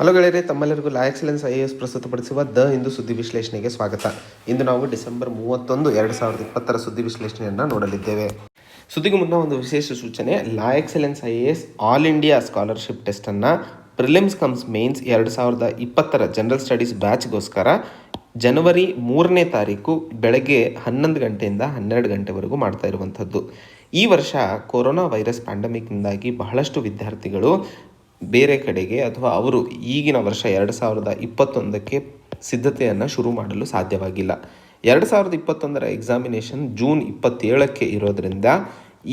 Hello ಗೆಳೆಯರೆ, ತಮ್ಮೆಲ್ಲರಿಗೂ ಲಾ excellence IAS ಪ್ರಸ್ತುತಪಡಿಸುವ ದ ಹಿಂದೂ ಸುದ್ದಿ ವಿಶ್ಲೇಷಣೆಗೆ ಸ್ವಾಗತ. ಇಂದು ನಾವು ಡಿಸೆಂಬರ್ 31, 2020 ಸುದ್ದಿ ವಿಶ್ಲೇಷಣೆಯನ್ನು ನೋಡಲಿದ್ದೇವೆ. ಸುದ್ದಿಗೂ ಮುನ್ನ ಒಂದು ವಿಶೇಷ ಸೂಚನೆ. La excellence IAS all India scholarship ಟೆಸ್ಟನ್ನು prelims comes mains 2020 general studies ಬ್ಯಾಚ್ಗೋಸ್ಕರ ಜನವರಿ 3ನೇ ತಾರೀಕು ಬೆಳಗ್ಗೆ 11 ಗಂಟೆಯಿಂದ 12 ಗಂಟೆವರೆಗೂ ಮಾಡ್ತಾ ಇರುವಂಥದ್ದು. ಈ ವರ್ಷ ಕೊರೋನಾ ವೈರಸ್ ಪ್ಯಾಂಡಮಿಕ್ನಿಂದಾಗಿ ಬಹಳಷ್ಟು ವಿದ್ಯಾರ್ಥಿಗಳು ಬೇರೆ ಕಡೆಗೆ ಅಥವಾ ಅವರು ಈಗಿನ ವರ್ಷ 2021ಕ್ಕೆ ಸಿದ್ಧತೆಯನ್ನು ಶುರು ಮಾಡಲು ಸಾಧ್ಯವಾಗಿಲ್ಲ. 2021 ಎಕ್ಸಾಮಿನೇಷನ್ ಜೂನ್ 27ಕ್ಕೆ ಇರೋದರಿಂದ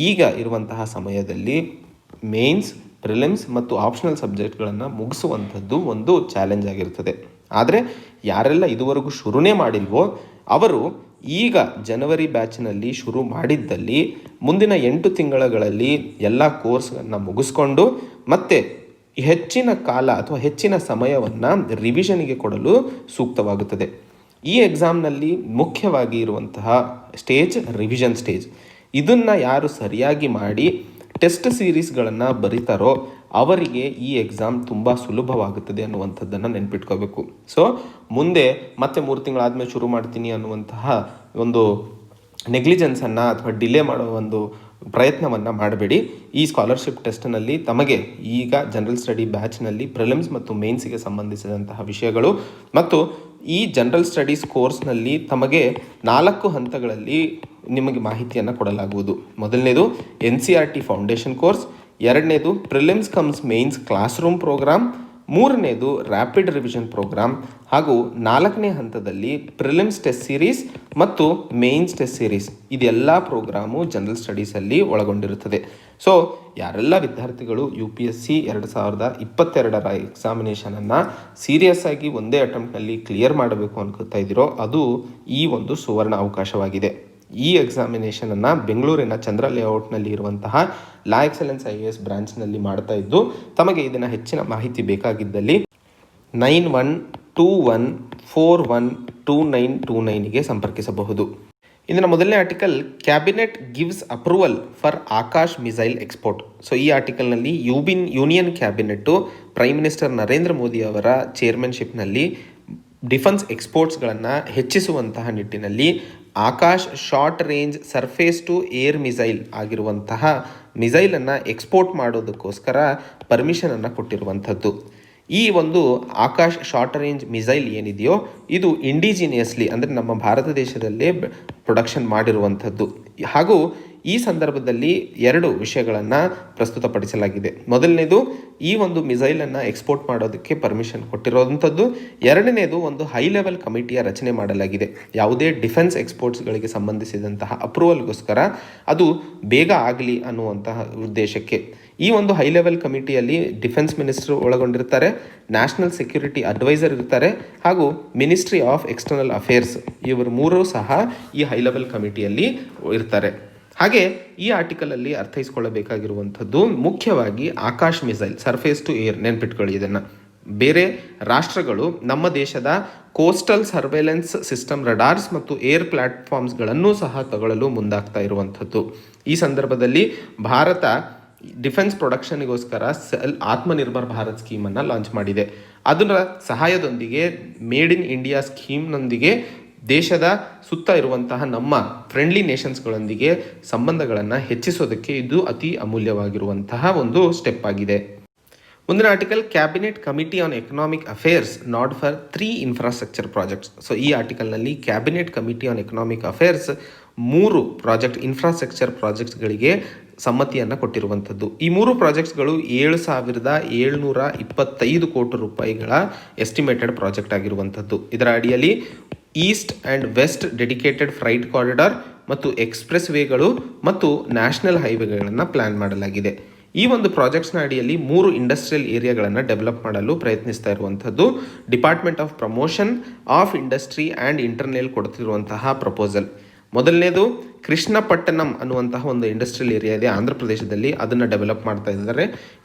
ಈಗ ಇರುವಂತಹ ಸಮಯದಲ್ಲಿ ಮೇನ್ಸ್, ಪ್ರಿಲಿಮ್ಸ್ ಮತ್ತು ಆಪ್ಷನಲ್ ಸಬ್ಜೆಕ್ಟ್ಗಳನ್ನು ಮುಗಿಸುವಂಥದ್ದು ಒಂದು ಚಾಲೆಂಜ್ ಆಗಿರ್ತದೆ. ಆದರೆ ಯಾರೆಲ್ಲ ಇದುವರೆಗೂ ಶುರುನೇ ಮಾಡಿಲ್ವೋ ಅವರು ಈಗ ಜನವರಿ ಬ್ಯಾಚ್ನಲ್ಲಿ ಶುರು ಮಾಡಿದ್ದಲ್ಲಿ ಮುಂದಿನ 8 ತಿಂಗಳಲ್ಲಿ ಎಲ್ಲ ಕೋರ್ಸ್ಗಳನ್ನು ಮುಗಿಸ್ಕೊಂಡು ಮತ್ತೆ ಹೆಚ್ಚಿನ ಕಾಲ ಅಥವಾ ಹೆಚ್ಚಿನ ಸಮಯವನ್ನು ರಿವಿಷನ್ಗೆ ಕೊಡಲು ಸೂಕ್ತವಾಗುತ್ತದೆ. ಈ ಎಕ್ಸಾಮ್ನಲ್ಲಿ ಮುಖ್ಯವಾಗಿ ಇರುವಂತಹ ಸ್ಟೇಜ್ ರಿವಿಷನ್ ಸ್ಟೇಜ್. ಇದನ್ನು ಯಾರು ಸರಿಯಾಗಿ ಮಾಡಿ ಟೆಸ್ಟ್ ಸೀರೀಸ್ಗಳನ್ನು ಬರೀತಾರೋ ಅವರಿಗೆ ಈ ಎಕ್ಸಾಮ್ ತುಂಬ ಸುಲಭವಾಗುತ್ತದೆ ಅನ್ನುವಂಥದ್ದನ್ನು ನೆನ್ಪಿಟ್ಕೋಬೇಕು. ಸೊ ಮುಂದೆ ಮತ್ತೆ 3 ತಿಂಗಳಾದಮೇಲೆ ಶುರು ಮಾಡ್ತೀನಿ ಅನ್ನುವಂತಹ ಒಂದು ನೆಗ್ಲಿಜೆನ್ಸನ್ನು ಅಥವಾ ಡಿಲೇ ಮಾಡೋ ಒಂದು ಪ್ರಯತ್ನವನ್ನು ಮಾಡಬೇಡಿ. ಈ ಸ್ಕಾಲರ್ಶಿಪ್ ಟೆಸ್ಟ್ನಲ್ಲಿ ತಮಗೆ ಈಗ ಜನರಲ್ ಸ್ಟಡಿ ಬ್ಯಾಚ್ನಲ್ಲಿ ಪ್ರಿಲಿಮ್ಸ್ ಮತ್ತು ಮೇನ್ಸಿಗೆ ಸಂಬಂಧಿಸಿದಂತಹ ವಿಷಯಗಳು ಮತ್ತು ಈ ಜನರಲ್ ಸ್ಟಡೀಸ್ ಕೋರ್ಸ್ನಲ್ಲಿ ತಮಗೆ 4 ಹಂತಗಳಲ್ಲಿ ನಿಮಗೆ ಮಾಹಿತಿಯನ್ನು ಕೊಡಲಾಗುವುದು. ಮೊದಲನೇದು NCERT ಫೌಂಡೇಶನ್ ಕೋರ್ಸ್, ಎರಡನೇದು prelims comes mains class room programme, ಮೂರನೇದು ರ್ಯಾಪಿಡ್ ರಿವಿಷನ್ ಪ್ರೋಗ್ರಾಮ್ ಹಾಗೂ 4ನೇ ಹಂತದಲ್ಲಿ ಪ್ರಿಲಿಮ್ಸ್ ಟೆಸ್ಟ್ ಸೀರೀಸ್ ಮತ್ತು ಮೇನ್ಸ್ ಟೆಸ್ಟ್ ಸೀರೀಸ್. ಇದೆಲ್ಲ ಪ್ರೋಗ್ರಾಮು ಜನರಲ್ ಸ್ಟಡೀಸಲ್ಲಿ ಒಳಗೊಂಡಿರುತ್ತದೆ. ಸೊ ಯಾರೆಲ್ಲ ವಿದ್ಯಾರ್ಥಿಗಳು UPSC 2022 ಎಕ್ಸಾಮಿನೇಷನನ್ನು ಸೀರಿಯಸ್ ಆಗಿ ಒಂದೇ ಅಟೆಂಪ್ಟ್ನಲ್ಲಿ ಕ್ಲಿಯರ್ ಮಾಡಬೇಕು ಅನ್ಕೋತಾ ಇದ್ದೀರೋ ಅದು ಈ ಒಂದು ಸುವರ್ಣ ಅವಕಾಶವಾಗಿದೆ. ಈ ಎಕ್ಸಾಮಿನೇಷನನ್ನು ಬೆಂಗಳೂರಿನ ಚಂದ್ರ ಲೇಔಟ್ನಲ್ಲಿ ಇರುವಂತಹ ಲಾ ಎಕ್ಸಲೆನ್ಸ್ IAS ಬ್ರಾಂಚ್ನಲ್ಲಿ ಮಾಡ್ತಾ ಇದ್ದು, ತಮಗೆ ಇದನ್ನು ಹೆಚ್ಚಿನ ಮಾಹಿತಿ ಬೇಕಾಗಿದ್ದಲ್ಲಿ 9121412929ಗೆ ಸಂಪರ್ಕಿಸಬಹುದು. ಇದರ ಮೊದಲನೇ article, cabinet gives approval for Akash missile export. So ಈ ಆರ್ಟಿಕಲ್ನಲ್ಲಿ union cabinet prime minister Narendra Modi ಅವರ ಚೇರ್ಮನ್ಶಿಪ್ನಲ್ಲಿ ಡಿಫೆನ್ಸ್ ಎಕ್ಸ್ಪೋರ್ಟ್ಸ್ಗಳನ್ನು ಹೆಚ್ಚಿಸುವಂತಹ ನಿಟ್ಟಿನಲ್ಲಿ Akash short range surface to air missile ಆಗಿರುವಂತಹ ಮಿಸೈಲನ್ನು ಎಕ್ಸ್ಪೋರ್ಟ್ ಮಾಡೋದಕ್ಕೋಸ್ಕರ ಪರ್ಮಿಷನನ್ನು ಕೊಟ್ಟಿರುವಂಥದ್ದು. ಈ ಒಂದು ಆಕಾಶ್ ಶಾರ್ಟ್ ರೇಂಜ್ ಮಿಸೈಲ್ ಏನಿದೆಯೋ ಇದು ಇಂಡಿಜಿನಿಯಸ್ಲಿ ಅಂದರೆ ನಮ್ಮ ಭಾರತ ದೇಶದಲ್ಲೇ ಪ್ರೊಡಕ್ಷನ್ ಮಾಡಿರುವಂಥದ್ದು. ಹಾಗೂ ಈ ಸಂದರ್ಭದಲ್ಲಿ 2 ವಿಷಯಗಳನ್ನು ಪ್ರಸ್ತುತಪಡಿಸಲಾಗಿದೆ. ಮೊದಲನೇದು ಈ ಒಂದು ಮಿಸೈಲನ್ನು ಎಕ್ಸ್ಪೋರ್ಟ್ ಮಾಡೋದಕ್ಕೆ ಪರ್ಮಿಷನ್ ಕೊಟ್ಟಿರುವಂಥದ್ದು. ಎರಡನೇದು ಒಂದು ಹೈ ಲೆವೆಲ್ ಕಮಿಟಿಯ ರಚನೆ ಮಾಡಲಾಗಿದೆ. ಯಾವುದೇ ಡಿಫೆನ್ಸ್ ಎಕ್ಸ್ಪೋರ್ಟ್ಸ್ಗಳಿಗೆ ಸಂಬಂಧಿಸಿದಂತಹ ಅಪ್ರೂವಲ್ಗೋಸ್ಕರ ಅದು ಬೇಗ ಆಗಲಿ ಅನ್ನುವಂತಹ ಉದ್ದೇಶಕ್ಕೆ ಈ ಒಂದು ಹೈ ಲೆವೆಲ್ ಕಮಿಟಿಯಲ್ಲಿ ಡಿಫೆನ್ಸ್ ಮಿನಿಸ್ಟರ್ ಒಳಗೊಂಡಿರ್ತಾರೆ, ನ್ಯಾಷನಲ್ ಸೆಕ್ಯೂರಿಟಿ ಅಡ್ವೈಸರ್ ಇರ್ತಾರೆ ಹಾಗೂ ಮಿನಿಸ್ಟ್ರಿ ಆಫ್ ಎಕ್ಸ್ಟರ್ನಲ್ ಅಫೇರ್ಸ್ ಇವರು 3 ಸಹ ಈ ಹೈ ಲೆವೆಲ್ ಕಮಿಟಿಯಲ್ಲಿ ಇರ್ತಾರೆ. ಹಾಗೆ ಈ ಆರ್ಟಿಕಲಲ್ಲಿ ಅರ್ಥೈಸ್ಕೊಳ್ಳಬೇಕಾಗಿರುವಂಥದ್ದು ಮುಖ್ಯವಾಗಿ Akash missile surface to air. ನೆನ್ಪಿಟ್ಕೊಳ್ಳಿ ಇದನ್ನು. ಬೇರೆ ರಾಷ್ಟ್ರಗಳು ನಮ್ಮ ದೇಶದ ಕೋಸ್ಟಲ್ ಸರ್ವೇಲೆನ್ಸ್ ಸಿಸ್ಟಮ್ ರಡಾರ್ಸ್ ಮತ್ತು ಏರ್ ಪ್ಲಾಟ್ಫಾರ್ಮ್ಸ್ಗಳನ್ನು ಸಹ ತಗೊಳ್ಳಲು ಮುಂದಾಗ್ತಾ ಇರುವಂಥದ್ದು. ಈ ಸಂದರ್ಭದಲ್ಲಿ ಭಾರತ ಡಿಫೆನ್ಸ್ ಪ್ರೊಡಕ್ಷನ್ಗೋಸ್ಕರ ಆತ್ಮನಿರ್ಭರ್ ಭಾರತ್ ಸ್ಕೀಮನ್ನು ಲಾಂಚ್ ಮಾಡಿದೆ. ಅದರ ಸಹಾಯದೊಂದಿಗೆ ಮೇಡ್ ಇನ್ ಇಂಡಿಯಾ ಸ್ಕೀಮ್ನೊಂದಿಗೆ ದೇಶದ ಸುತ್ತ ಇರುವಂತಹ ನಮ್ಮ ಫ್ರೆಂಡ್ಲಿ ನೇಷನ್ಸ್ಗಳೊಂದಿಗೆ ಸಂಬಂಧಗಳನ್ನು ಹೆಚ್ಚಿಸೋದಕ್ಕೆ ಇದು ಅತಿ ಅಮೂಲ್ಯವಾಗಿರುವಂತಹ ಒಂದು ಸ್ಟೆಪ್ ಆಗಿದೆ. ಮುಂದಿನ article, cabinet committee on economic affairs nod for 3 infrastructure projects. So ಈ ಆರ್ಟಿಕಲ್ನಲ್ಲಿ cabinet committee on economic affairs 3 infrastructure ಪ್ರಾಜೆಕ್ಟ್ಸ್ಗಳಿಗೆ ಸಮ್ಮತಿಯನ್ನು ಕೊಟ್ಟಿರುವಂಥದ್ದು. ಈ 3 ಪ್ರಾಜೆಕ್ಟ್ಸ್ಗಳು 7,725 ಕೋಟಿ ರೂಪಾಯಿಗಳ ಎಸ್ಟಿಮೇಟೆಡ್ ಪ್ರಾಜೆಕ್ಟ್ ಆಗಿರುವಂಥದ್ದು. ಇದರ ಅಡಿಯಲ್ಲಿ east and west dedicated freight corridor ಮತ್ತು ಎಕ್ಸ್ಪ್ರೆಸ್ ವೇಗಳು ಮತ್ತು ನ್ಯಾಷನಲ್ ಹೈವೇಗಳನ್ನು ಪ್ಲ್ಯಾನ್ ಮಾಡಲಾಗಿದೆ. ಈ ಒಂದು ಪ್ರಾಜೆಕ್ಟ್ಸ್ನ ಅಡಿಯಲ್ಲಿ 3 ಇಂಡಸ್ಟ್ರಿಯಲ್ ಏರಿಯಾಗಳನ್ನು ಡೆವಲಪ್ ಮಾಡಲು ಪ್ರಯತ್ನಿಸ್ತಾ ಇರುವಂಥದ್ದು department of promotion of industry and internal ಕೊಡ್ತಿರುವಂತಹ ಪ್ರಪೋಸಲ್. ಮೊದಲನೇದು ಕೃಷ್ಣಪಟ್ಟಣಂ ಅನ್ನುವಂತಹ ಒಂದು ಇಂಡಸ್ಟ್ರಿಯಲ್ ಏರಿಯಾ ಇದೆ ಆಂಧ್ರ ಪ್ರದೇಶದಲ್ಲಿ, ಅದನ್ನು ಡೆವಲಪ್ ಮಾಡ್ತಾ ಇದ್ದಾರೆ.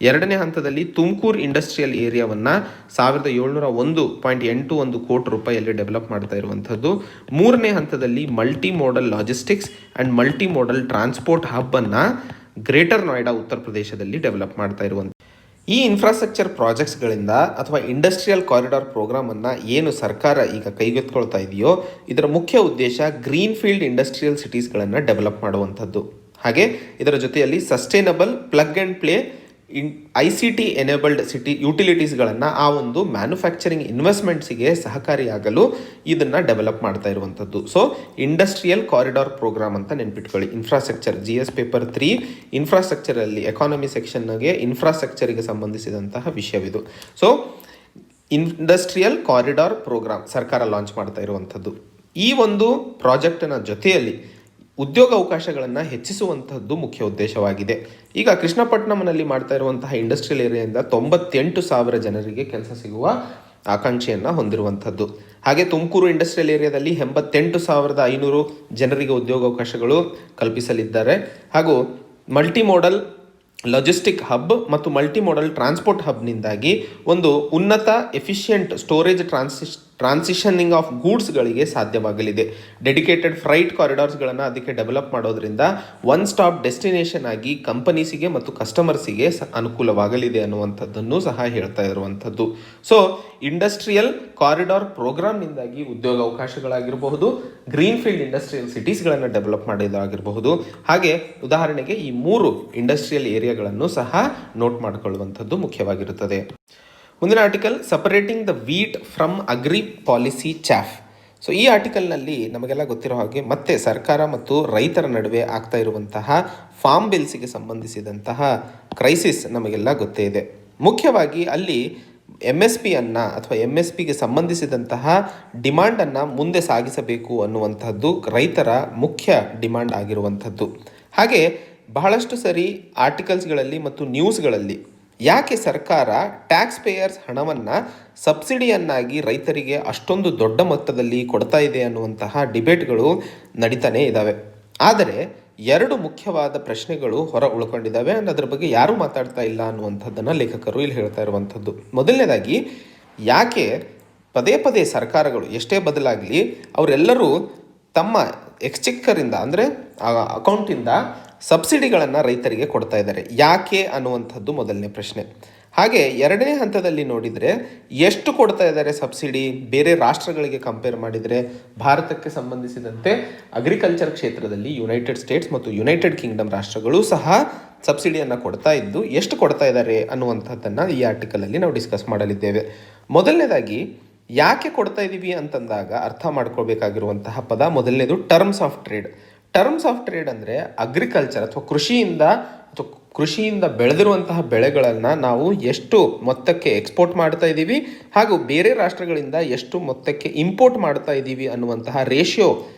ಎರಡನೇ ಹಂತದಲ್ಲಿ ತುಮಕೂರು ಇಂಡಸ್ಟ್ರಿಯಲ್ ಏರಿಯಾವನ್ನು 1,701.81 ಕೋಟಿ ರೂಪಾಯಿಯಲ್ಲಿ ಡೆವಲಪ್ ಮಾಡ್ತಾ ಇರುವಂಥದ್ದು. ಮೂರನೇ ಹಂತದಲ್ಲಿ multi modal logistics and multi modal transport ಹಬ್ಬನ್ನು ಗ್ರೇಟರ್ ನೋಯ್ಡಾ ಉತ್ತರ ಪ್ರದೇಶದಲ್ಲಿ ಡೆವಲಪ್ ಮಾಡ್ತಾ ಇರುವಂಥ. ಈ ಇನ್ಫ್ರಾಸ್ಟ್ರಕ್ಚರ್ ಪ್ರಾಜೆಕ್ಟ್ಸ್ಗಳಿಂದ ಅಥವಾ ಇಂಡಸ್ಟ್ರಿಯಲ್ ಕಾರಿಡಾರ್ ಪ್ರೋಗ್ರಾಮನ್ನು ಏನು ಸರ್ಕಾರ ಈಗ ಕೈಗೆತ್ತಿಕೊಳ್ತಾ ಇದೆಯೋ ಇದರ ಮುಖ್ಯ ಉದ್ದೇಶ ಗ್ರೀನ್ ಫೀಲ್ಡ್ ಇಂಡಸ್ಟ್ರಿಯಲ್ ಸಿಟೀಸ್ಗಳನ್ನು ಡೆವಲಪ್ ಮಾಡುವಂಥದ್ದು. ಹಾಗೆ ಇದರ ಜೊತೆಯಲ್ಲಿ sustainable plug and play ICT enabled city ಯುಟಿಲಿಟೀಸ್ಗಳನ್ನು ಆ ಒಂದು ಮ್ಯಾನುಫ್ಯಾಕ್ಚರಿಂಗ್ ಇನ್ವೆಸ್ಟ್ಮೆಂಟ್ಸಿಗೆ ಸಹಕಾರಿಯಾಗಲು ಇದನ್ನು ಡೆವಲಪ್ ಮಾಡ್ತಾ ಇರುವಂಥದ್ದು. ಸೊ ಇಂಡಸ್ಟ್ರಿಯಲ್ ಕಾರಿಡಾರ್ ಪ್ರೋಗ್ರಾಮ್ ಅಂತ ನೆನ್ಪಿಟ್ಕೊಳ್ಳಿ. ಇನ್ಫ್ರಾಸ್ಟ್ರಕ್ಚರ್ GS ಪೇಪರ್ 3 ಇನ್ಫ್ರಾಸ್ಟ್ರಕ್ಚರಲ್ಲಿ ಎಕಾನಮಿ ಸೆಕ್ಷನ್ಗೆ ಇನ್ಫ್ರಾಸ್ಟ್ರಕ್ಚರಿಗೆ ಸಂಬಂಧಿಸಿದಂತಹ ವಿಷಯವಿದು. ಸೊ ಇಂಡಸ್ಟ್ರಿಯಲ್ ಕಾರಿಡಾರ್ ಪ್ರೋಗ್ರಾಮ್ ಸರ್ಕಾರ ಲಾಂಚ್ ಮಾಡ್ತಾ ಇರುವಂಥದ್ದು. ಈ ಒಂದು ಪ್ರಾಜೆಕ್ಟಿನ ಜೊತೆಯಲ್ಲಿ ಉದ್ಯೋಗ ಅವಕಾಶಗಳನ್ನು ಹೆಚ್ಚಿಸುವಂಥದ್ದು ಮುಖ್ಯ ಉದ್ದೇಶವಾಗಿದೆ. ಈಗ ಕೃಷ್ಣಪಟ್ಟಣಂನಲ್ಲಿ ಮಾಡ್ತಾ ಇರುವಂತಹ ಇಂಡಸ್ಟ್ರಿಯಲ್ ಏರಿಯಾದಿಂದ 98,000 ಜನರಿಗೆ ಕೆಲಸ ಸಿಗುವ ಆಕಾಂಕ್ಷೆಯನ್ನು ಹೊಂದಿರುವಂಥದ್ದು. ಹಾಗೆ ತುಮಕೂರು ಇಂಡಸ್ಟ್ರಿಯಲ್ ಏರಿಯಾದಲ್ಲಿ 88,500 ಜನರಿಗೆ ಉದ್ಯೋಗಾವಕಾಶಗಳು ಕಲ್ಪಿಸಲಿದ್ದಾರೆ. ಹಾಗೂ ಮಲ್ಟಿಮೋಡಲ್ ಲಾಜಿಸ್ಟಿಕ್ ಹಬ್ ಮತ್ತು ಮಲ್ಟಿಮೋಡಲ್ ಟ್ರಾನ್ಸ್ಪೋರ್ಟ್ ಹಬ್ನಿಂದಾಗಿ ಒಂದು ಉನ್ನತ ಎಫಿಷಿಯೆಂಟ್ ಸ್ಟೋರೇಜ್ ಟ್ರಾನ್ಸಿಷನಿಂಗ್ ಆಫ್ ಗೂಡ್ಸ್ಗಳಿಗೆ ಸಾಧ್ಯವಾಗಲಿದೆ. ಡೆಡಿಕೇಟೆಡ್ ಫ್ರೈಟ್ ಕಾರಿಡಾರ್ಸ್ಗಳನ್ನು ಅದಕ್ಕೆ ಡೆವಲಪ್ ಮಾಡೋದ್ರಿಂದ ಒನ್ ಸ್ಟಾಪ್ ಡೆಸ್ಟಿನೇಷನ್ ಆಗಿ ಕಂಪನೀಸಿಗೆ ಮತ್ತು ಕಸ್ಟಮರ್ಸಿಗೆ ಅನುಕೂಲವಾಗಲಿದೆ ಅನ್ನುವಂಥದ್ದನ್ನು ಸಹ ಹೇಳ್ತಾ ಇರುವಂಥದ್ದು. ಸೊ ಇಂಡಸ್ಟ್ರಿಯಲ್ ಕಾರಿಡಾರ್ ಪ್ರೋಗ್ರಾಮ್ನಿಂದಾಗಿ ಉದ್ಯೋಗ ಅವಕಾಶಗಳಾಗಿರಬಹುದು, ಗ್ರೀನ್ ಫೀಲ್ಡ್ ಇಂಡಸ್ಟ್ರಿಯಲ್ ಸಿಟೀಸ್ಗಳನ್ನು ಡೆವಲಪ್ ಮಾಡೋದಾಗಿರಬಹುದು. ಹಾಗೆ ಉದಾಹರಣೆಗೆ ಈ 3 ಇಂಡಸ್ಟ್ರಿಯಲ್ ಏರಿಯಾಗಳನ್ನು ಸಹ ನೋಟ್ ಮಾಡಿಕೊಳ್ಳುವಂಥದ್ದು ಮುಖ್ಯವಾಗಿರುತ್ತದೆ. ಮುಂದಿನ article separating the wheat from agri policy chaff. So ಈ ಆರ್ಟಿಕಲ್ನಲ್ಲಿ ನಮಗೆಲ್ಲ ಗೊತ್ತಿರೋ ಹಾಗೆ ಮತ್ತೆ ಸರ್ಕಾರ ಮತ್ತು ರೈತರ ನಡುವೆ ಆಗ್ತಾ ಇರುವಂತಹ ಫಾರ್ಮ್ ಬಿಲ್ಸಿಗೆ ಸಂಬಂಧಿಸಿದಂತಹ ಕ್ರೈಸಿಸ್ ನಮಗೆಲ್ಲ ಗೊತ್ತೇ ಇದೆ. ಮುಖ್ಯವಾಗಿ ಅಲ್ಲಿ MSPಯನ್ನು ಅಥವಾ MSPಗೆ ಸಂಬಂಧಿಸಿದಂತಹ ಡಿಮಾಂಡನ್ನು ಮುಂದೆ ಸಾಗಿಸಬೇಕು ಅನ್ನುವಂಥದ್ದು ರೈತರ ಮುಖ್ಯ ಡಿಮಾಂಡ್ ಆಗಿರುವಂಥದ್ದು. ಹಾಗೆ ಬಹಳಷ್ಟು ಸರಿ ಆರ್ಟಿಕಲ್ಸ್ಗಳಲ್ಲಿ ಮತ್ತು ನ್ಯೂಸ್ಗಳಲ್ಲಿ ಯಾಕೆ ಸರ್ಕಾರ ಟ್ಯಾಕ್ಸ್ ಪೇಯರ್ಸ್ ಹಣವನ್ನು ಸಬ್ಸಿಡಿಯನ್ನಾಗಿ ರೈತರಿಗೆ ಅಷ್ಟೊಂದು ದೊಡ್ಡ ಮೊತ್ತದಲ್ಲಿ ಕೊಡ್ತಾ ಇದೆ ಅನ್ನುವಂತಹ ಡಿಬೇಟ್ಗಳು ನಡೀತಾನೆ ಇದ್ದಾವೆ. ಆದರೆ 2 ಮುಖ್ಯವಾದ ಪ್ರಶ್ನೆಗಳು ಹೊರ ಉಳ್ಕೊಂಡಿದ್ದಾವೆ. ಅದರ ಬಗ್ಗೆ ಯಾರೂ ಮಾತಾಡ್ತಾ ಇಲ್ಲ ಅನ್ನುವಂಥದ್ದನ್ನು ಲೇಖಕರು ಇಲ್ಲಿ ಹೇಳ್ತಾ ಇರುವಂಥದ್ದು. ಮೊದಲನೇದಾಗಿ, ಯಾಕೆ ಪದೇ ಪದೇ ಸರ್ಕಾರಗಳು ಎಷ್ಟೇ ಬದಲಾಗಲಿ ಅವರೆಲ್ಲರೂ ತಮ್ಮ ಎಕ್ಸ್ಚೆಕ್ಕರಿಂದ ಅಂದರೆ ಅಕೌಂಟಿಂದ ಸಬ್ಸಿಡಿಗಳನ್ನು ರೈತರಿಗೆ ಕೊಡ್ತಾ ಇದ್ದಾರೆ, ಯಾಕೆ ಅನ್ನುವಂಥದ್ದು ಮೊದಲನೇ ಪ್ರಶ್ನೆ. ಹಾಗೆ ಎರಡನೇ ಹಂತದಲ್ಲಿ ನೋಡಿದರೆ ಎಷ್ಟು ಕೊಡ್ತಾ ಇದ್ದಾರೆ ಸಬ್ಸಿಡಿ ಬೇರೆ ರಾಷ್ಟ್ರಗಳಿಗೆ ಕಂಪೇರ್ ಮಾಡಿದರೆ ಭಾರತಕ್ಕೆ ಸಂಬಂಧಿಸಿದಂತೆ ಅಗ್ರಿಕಲ್ಚರ್ ಕ್ಷೇತ್ರದಲ್ಲಿ ಯುನೈಟೆಡ್ ಸ್ಟೇಟ್ಸ್ ಮತ್ತು ಯುನೈಟೆಡ್ ಕಿಂಗ್ಡಮ್ ರಾಷ್ಟ್ರಗಳು ಸಹ ಸಬ್ಸಿಡಿಯನ್ನು ಕೊಡ್ತಾ ಇದ್ದು ಎಷ್ಟು ಕೊಡ್ತಾ ಇದ್ದಾರೆ ಅನ್ನುವಂಥದ್ದನ್ನು ಈ ಆರ್ಟಿಕಲಲ್ಲಿ ನಾವು ಡಿಸ್ಕಸ್ ಮಾಡಲಿದ್ದೇವೆ. ಮೊದಲನೇದಾಗಿ ಯಾಕೆ ಕೊಡ್ತಾ ಇದ್ದೀವಿ ಅಂತಂದಾಗ ಅರ್ಥ ಮಾಡ್ಕೊಳ್ಬೇಕಾಗಿರುವಂತಹ ಪದ ಮೊದಲನೇದು terms of trade. Terms of trade ಅಂದರೆ ಅಗ್ರಿಕಲ್ಚರ್ ಅಥವಾ ಕೃಷಿಯಿಂದ ಬೆಳೆದಿರುವಂತಹ ಬೆಳೆಗಳನ್ನು ನಾವು ಎಷ್ಟು ಮೊತ್ತಕ್ಕೆ ಎಕ್ಸ್ಪೋರ್ಟ್ ಮಾಡ್ತಾ ಇದ್ದೀವಿ ಹಾಗೂ ಬೇರೆ ರಾಷ್ಟ್ರಗಳಿಂದ ಎಷ್ಟು ಮೊತ್ತಕ್ಕೆ ಇಂಪೋರ್ಟ್ ಮಾಡ್ತಾ ಇದ್ದೀವಿ ಅನ್ನುವಂತಹ ರೇಷಿಯೋ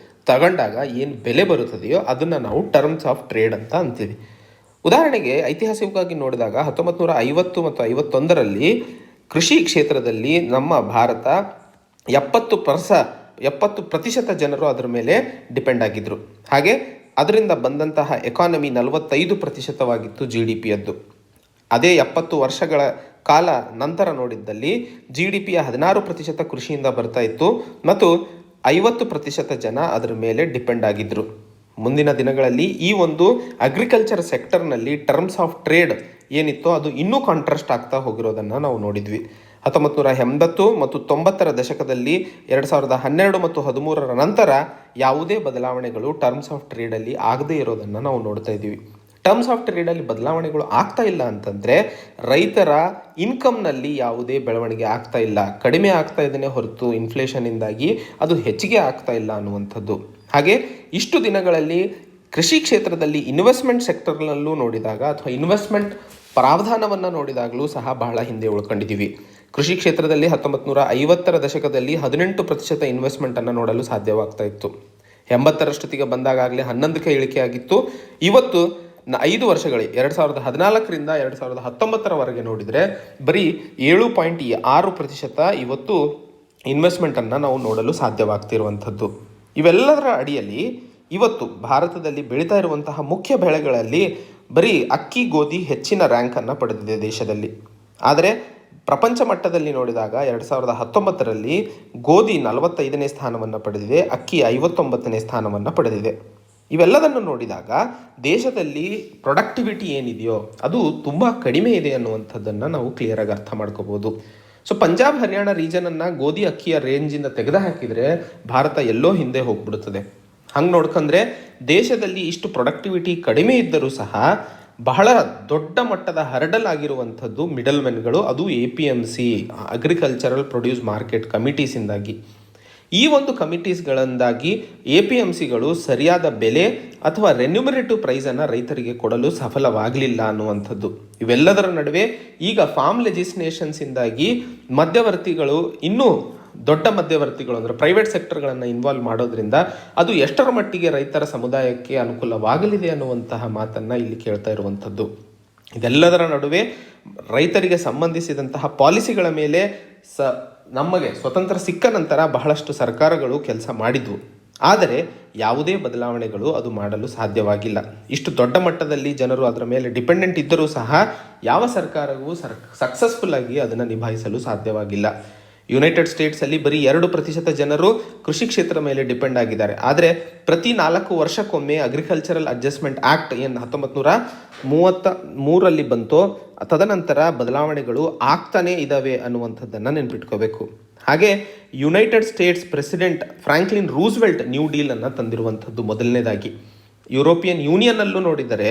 ತಗೊಂಡಾಗ ಏನು ಬೆಲೆ ಬರುತ್ತದೆಯೋ ಅದನ್ನು ನಾವು ಟರ್ಮ್ಸ್ ಆಫ್ ಟ್ರೇಡ್ ಅಂತ ಅಂತೀವಿ. ಉದಾಹರಣೆಗೆ ಐತಿಹಾಸಿಕವಾಗಿ ನೋಡಿದಾಗ 1950 ಮತ್ತು 51ರಲ್ಲಿ ಕೃಷಿ ಕ್ಷೇತ್ರದಲ್ಲಿ ನಮ್ಮ ಭಾರತ 70% ಜನರು ಅದರ ಮೇಲೆ ಡಿಪೆಂಡ್ ಆಗಿದ್ದರು. ಹಾಗೆ ಅದರಿಂದ ಬಂದಂತಹ ಎಕಾನಮಿ 45%ವಾಗಿತ್ತು GDPಯದ್ದು. ಅದೇ 70 ವರ್ಷಗಳ ಕಾಲ ನಂತರ ನೋಡಿದ್ದಲ್ಲಿ GDPಯ 16% ಕೃಷಿಯಿಂದ ಬರ್ತಾ ಇತ್ತು ಮತ್ತು 50% ಜನ ಅದರ ಮೇಲೆ ಡಿಪೆಂಡ್ ಆಗಿದ್ದರು. ಮುಂದಿನ ದಿನಗಳಲ್ಲಿ ಈ ಒಂದು ಅಗ್ರಿಕಲ್ಚರ್ ಸೆಕ್ಟರ್ನಲ್ಲಿ ಟರ್ಮ್ಸ್ ಆಫ್ ಟ್ರೇಡ್ ಏನಿತ್ತೋ ಅದು ಇನ್ನೂ ಕಾಂಟ್ರಾಸ್ಟ್ ಆಗ್ತಾ ಹೋಗಿರೋದನ್ನು ನಾವು ನೋಡಿದ್ವಿ. 1980 ಮತ್ತು 90ರ ದಶಕದಲ್ಲಿ 2012 ಮತ್ತು 2013ರ ನಂತರ ಯಾವುದೇ ಬದಲಾವಣೆಗಳು ಟರ್ಮ್ಸ್ ಆಫ್ ಟ್ರೇಡಲ್ಲಿ ಆಗದೇ ಇರೋದನ್ನು ನಾವು ನೋಡ್ತಾ ಇದ್ದೀವಿ. ಟರ್ಮ್ಸ್ ಆಫ್ ಟ್ರೇಡಲ್ಲಿ ಬದಲಾವಣೆಗಳು ಆಗ್ತಾ ಇಲ್ಲ ಅಂತಂದರೆ ರೈತರ ಇನ್ಕಮ್ನಲ್ಲಿ ಯಾವುದೇ ಬೆಳವಣಿಗೆ ಆಗ್ತಾ ಇಲ್ಲ, ಕಡಿಮೆ ಆಗ್ತಾ ಇದ್ದೇನೆ ಹೊರತು ಇನ್ಫ್ಲೇಷನ್ನಿಂದಾಗಿ ಅದು ಹೆಚ್ಚಿಗೆ ಆಗ್ತಾ ಇಲ್ಲ ಅನ್ನುವಂಥದ್ದು. ಹಾಗೆ ಇಷ್ಟು ದಿನಗಳಲ್ಲಿ ಕೃಷಿ ಕ್ಷೇತ್ರದಲ್ಲಿ ಇನ್ವೆಸ್ಟ್ಮೆಂಟ್ ಸೆಕ್ಟರ್ನಲ್ಲೂ ನೋಡಿದಾಗ ಅಥವಾ ಇನ್ವೆಸ್ಟ್ಮೆಂಟ್ ಪ್ರಾವಧಾನವನ್ನು ನೋಡಿದಾಗಲೂ ಸಹ ಬಹಳ ಹಿಂದೆ ಉಳ್ಕೊಂಡಿದ್ದೀವಿ. ಕೃಷಿ ಕ್ಷೇತ್ರದಲ್ಲಿ 1950ರ ದಶಕದಲ್ಲಿ 18% ಇನ್ವೆಸ್ಟ್ಮೆಂಟನ್ನು ನೋಡಲು ಸಾಧ್ಯವಾಗ್ತಾ ಇತ್ತು. 80ರಷ್ಟೊತ್ತಿಗೆ ಬಂದಾಗಲೇ 11ಕ್ಕೆ ಇಳಿಕೆ ಆಗಿತ್ತು. ಇವತ್ತು 5 ವರ್ಷಗಳಿಗೆ 2014ರಿಂದ 2019ರವರೆಗೆ ನೋಡಿದರೆ ಬರೀ 7.6% ಇವತ್ತು ಇನ್ವೆಸ್ಟ್ಮೆಂಟನ್ನು ನಾವು ನೋಡಲು ಸಾಧ್ಯವಾಗ್ತಿರುವಂಥದ್ದು. ಇವೆಲ್ಲದರ ಅಡಿಯಲ್ಲಿ ಇವತ್ತು ಭಾರತದಲ್ಲಿ ಬೆಳೀತಾ ಇರುವಂತಹ ಮುಖ್ಯ ಬೆಳೆಗಳಲ್ಲಿ ಬರೀ ಅಕ್ಕಿ, ಗೋಧಿ ಹೆಚ್ಚಿನ ರ್ಯಾಂಕನ್ನು ಪಡೆದಿದೆ ದೇಶದಲ್ಲಿ. ಆದರೆ ಪ್ರಪಂಚ ಮಟ್ಟದಲ್ಲಿ ನೋಡಿದಾಗ 2019ರಲ್ಲಿ ಗೋಧಿ 45ನೇ ಸ್ಥಾನವನ್ನು ಪಡೆದಿದೆ, ಅಕ್ಕಿ 59ನೇ ಸ್ಥಾನವನ್ನು ಪಡೆದಿದೆ. ಇವೆಲ್ಲದನ್ನು ನೋಡಿದಾಗ ದೇಶದಲ್ಲಿ ಪ್ರೊಡಕ್ಟಿವಿಟಿ ಏನಿದೆಯೋ ಅದು ತುಂಬ ಕಡಿಮೆ ಇದೆ ಅನ್ನುವಂಥದ್ದನ್ನು ನಾವು ಕ್ಲಿಯರಾಗಿ ಅರ್ಥ ಮಾಡ್ಕೋಬೋದು. ಸೊ ಪಂಜಾಬ್ ಹರಿಯಾಣ ರೀಜನನ್ನು ಗೋಧಿ ಅಕ್ಕಿಯ ರೇಂಜಿಂದ ತೆಗೆದು ಹಾಕಿದರೆ ಭಾರತ ಎಲ್ಲೋ ಹಿಂದೆ ಹೋಗ್ಬಿಡುತ್ತದೆ. ಹಂಗೆ ನೋಡ್ಕೊಂಡ್ರೆ ದೇಶದಲ್ಲಿ ಇಷ್ಟು ಪ್ರೊಡಕ್ಟಿವಿಟಿ ಕಡಿಮೆ ಇದ್ದರೂ ಸಹ ಬಹಳ ದೊಡ್ಡ ಮಟ್ಟದ ಹರ್ಡಲ್ ಆಗಿರುವಂಥದ್ದು ಮಿಡಲ್ ಮೆನ್ಗಳು, ಅದು APMC ಅಗ್ರಿಕಲ್ಚರಲ್ ಪ್ರೊಡ್ಯೂಸ್ ಮಾರ್ಕೆಟ್ ಕಮಿಟೀಸಿಂದಾಗಿ. ಈ ಒಂದು ಕಮಿಟೀಸ್ಗಳಿಂದಾಗಿ APMCಗಳು ಸರಿಯಾದ ಬೆಲೆ ಅಥವಾ ರೆನ್ಯುಮರೇಟಿವ್ ಪ್ರೈಸನ್ನು ರೈತರಿಗೆ ಕೊಡಲು ಸಫಲವಾಗಲಿಲ್ಲ ಅನ್ನುವಂಥದ್ದು. ಇವೆಲ್ಲದರ ನಡುವೆ ಈಗ ಫಾರ್ಮ್ ಲೆಜಿಸ್ಲೇಷನ್ಸಿಂದಾಗಿ ಮಧ್ಯವರ್ತಿಗಳು ಇನ್ನೂ ದೊಡ್ಡ ಮಧ್ಯವರ್ತಿಗಳು ಅಂದರೆ ಪ್ರೈವೇಟ್ ಸೆಕ್ಟರ್ಗಳನ್ನು ಇನ್ವಾಲ್ವ್ ಮಾಡೋದ್ರಿಂದ ಅದು ಎಷ್ಟರ ಮಟ್ಟಿಗೆ ರೈತರ ಸಮುದಾಯಕ್ಕೆ ಅನುಕೂಲವಾಗಲಿದೆ ಅನ್ನುವಂತಹ ಮಾತನ್ನು ಇಲ್ಲಿ ಕೇಳ್ತಾ ಇರುವಂಥದ್ದು. ಇದೆಲ್ಲದರ ನಡುವೆ ರೈತರಿಗೆ ಸಂಬಂಧಿಸಿದಂತಹ ಪಾಲಿಸಿಗಳ ಮೇಲೆ ನಮಗೆ ಸ್ವತಂತ್ರ ಸಿಕ್ಕ ನಂತರ ಬಹಳಷ್ಟು ಸರ್ಕಾರಗಳು ಕೆಲಸ ಮಾಡಿದ್ವು. ಆದರೆ ಯಾವುದೇ ಬದಲಾವಣೆಗಳು ಅದು ಮಾಡಲು ಸಾಧ್ಯವಾಗಿಲ್ಲ. ಇಷ್ಟು ದೊಡ್ಡ ಮಟ್ಟದಲ್ಲಿ ಜನರು ಅದರ ಮೇಲೆ ಡಿಪೆಂಡೆಂಟ್ ಇದ್ದರೂ ಸಹ ಯಾವ ಸರ್ಕಾರವೂ ಸಕ್ಸಸ್ಫುಲ್ ಆಗಿ ಅದನ್ನು ನಿಭಾಯಿಸಲು ಸಾಧ್ಯವಾಗಿಲ್ಲ. ಯುನೈಟೆಡ್ ಸ್ಟೇಟ್ಸಲ್ಲಿ ಬರೀ 2% ಜನರು ಕೃಷಿ ಕ್ಷೇತ್ರದ ಮೇಲೆ ಡಿಪೆಂಡ್ ಆಗಿದ್ದಾರೆ. ಆದರೆ ಪ್ರತಿ 4 ವರ್ಷಕ್ಕೊಮ್ಮೆ ಅಗ್ರಿಕಲ್ಚರಲ್ ಅಡ್ಜಸ್ಟ್ಮೆಂಟ್ ಆ್ಯಕ್ಟ್ ಏನು 1933ರಲ್ಲಿ ಬಂತೋ ತದನಂತರ ಬದಲಾವಣೆಗಳು ಆಗ್ತಾನೇ ಇದ್ದಾವೆ ಅನ್ನುವಂಥದ್ದನ್ನು ನೆನ್ಪಿಟ್ಕೋಬೇಕು. ಹಾಗೆ United States president Franklin Roosevelt new ಡೀಲನ್ನು ತಂದಿರುವಂಥದ್ದು ಮೊದಲನೇದಾಗಿ. ಯುರೋಪಿಯನ್ ಯೂನಿಯನ್ನಲ್ಲೂ ನೋಡಿದರೆ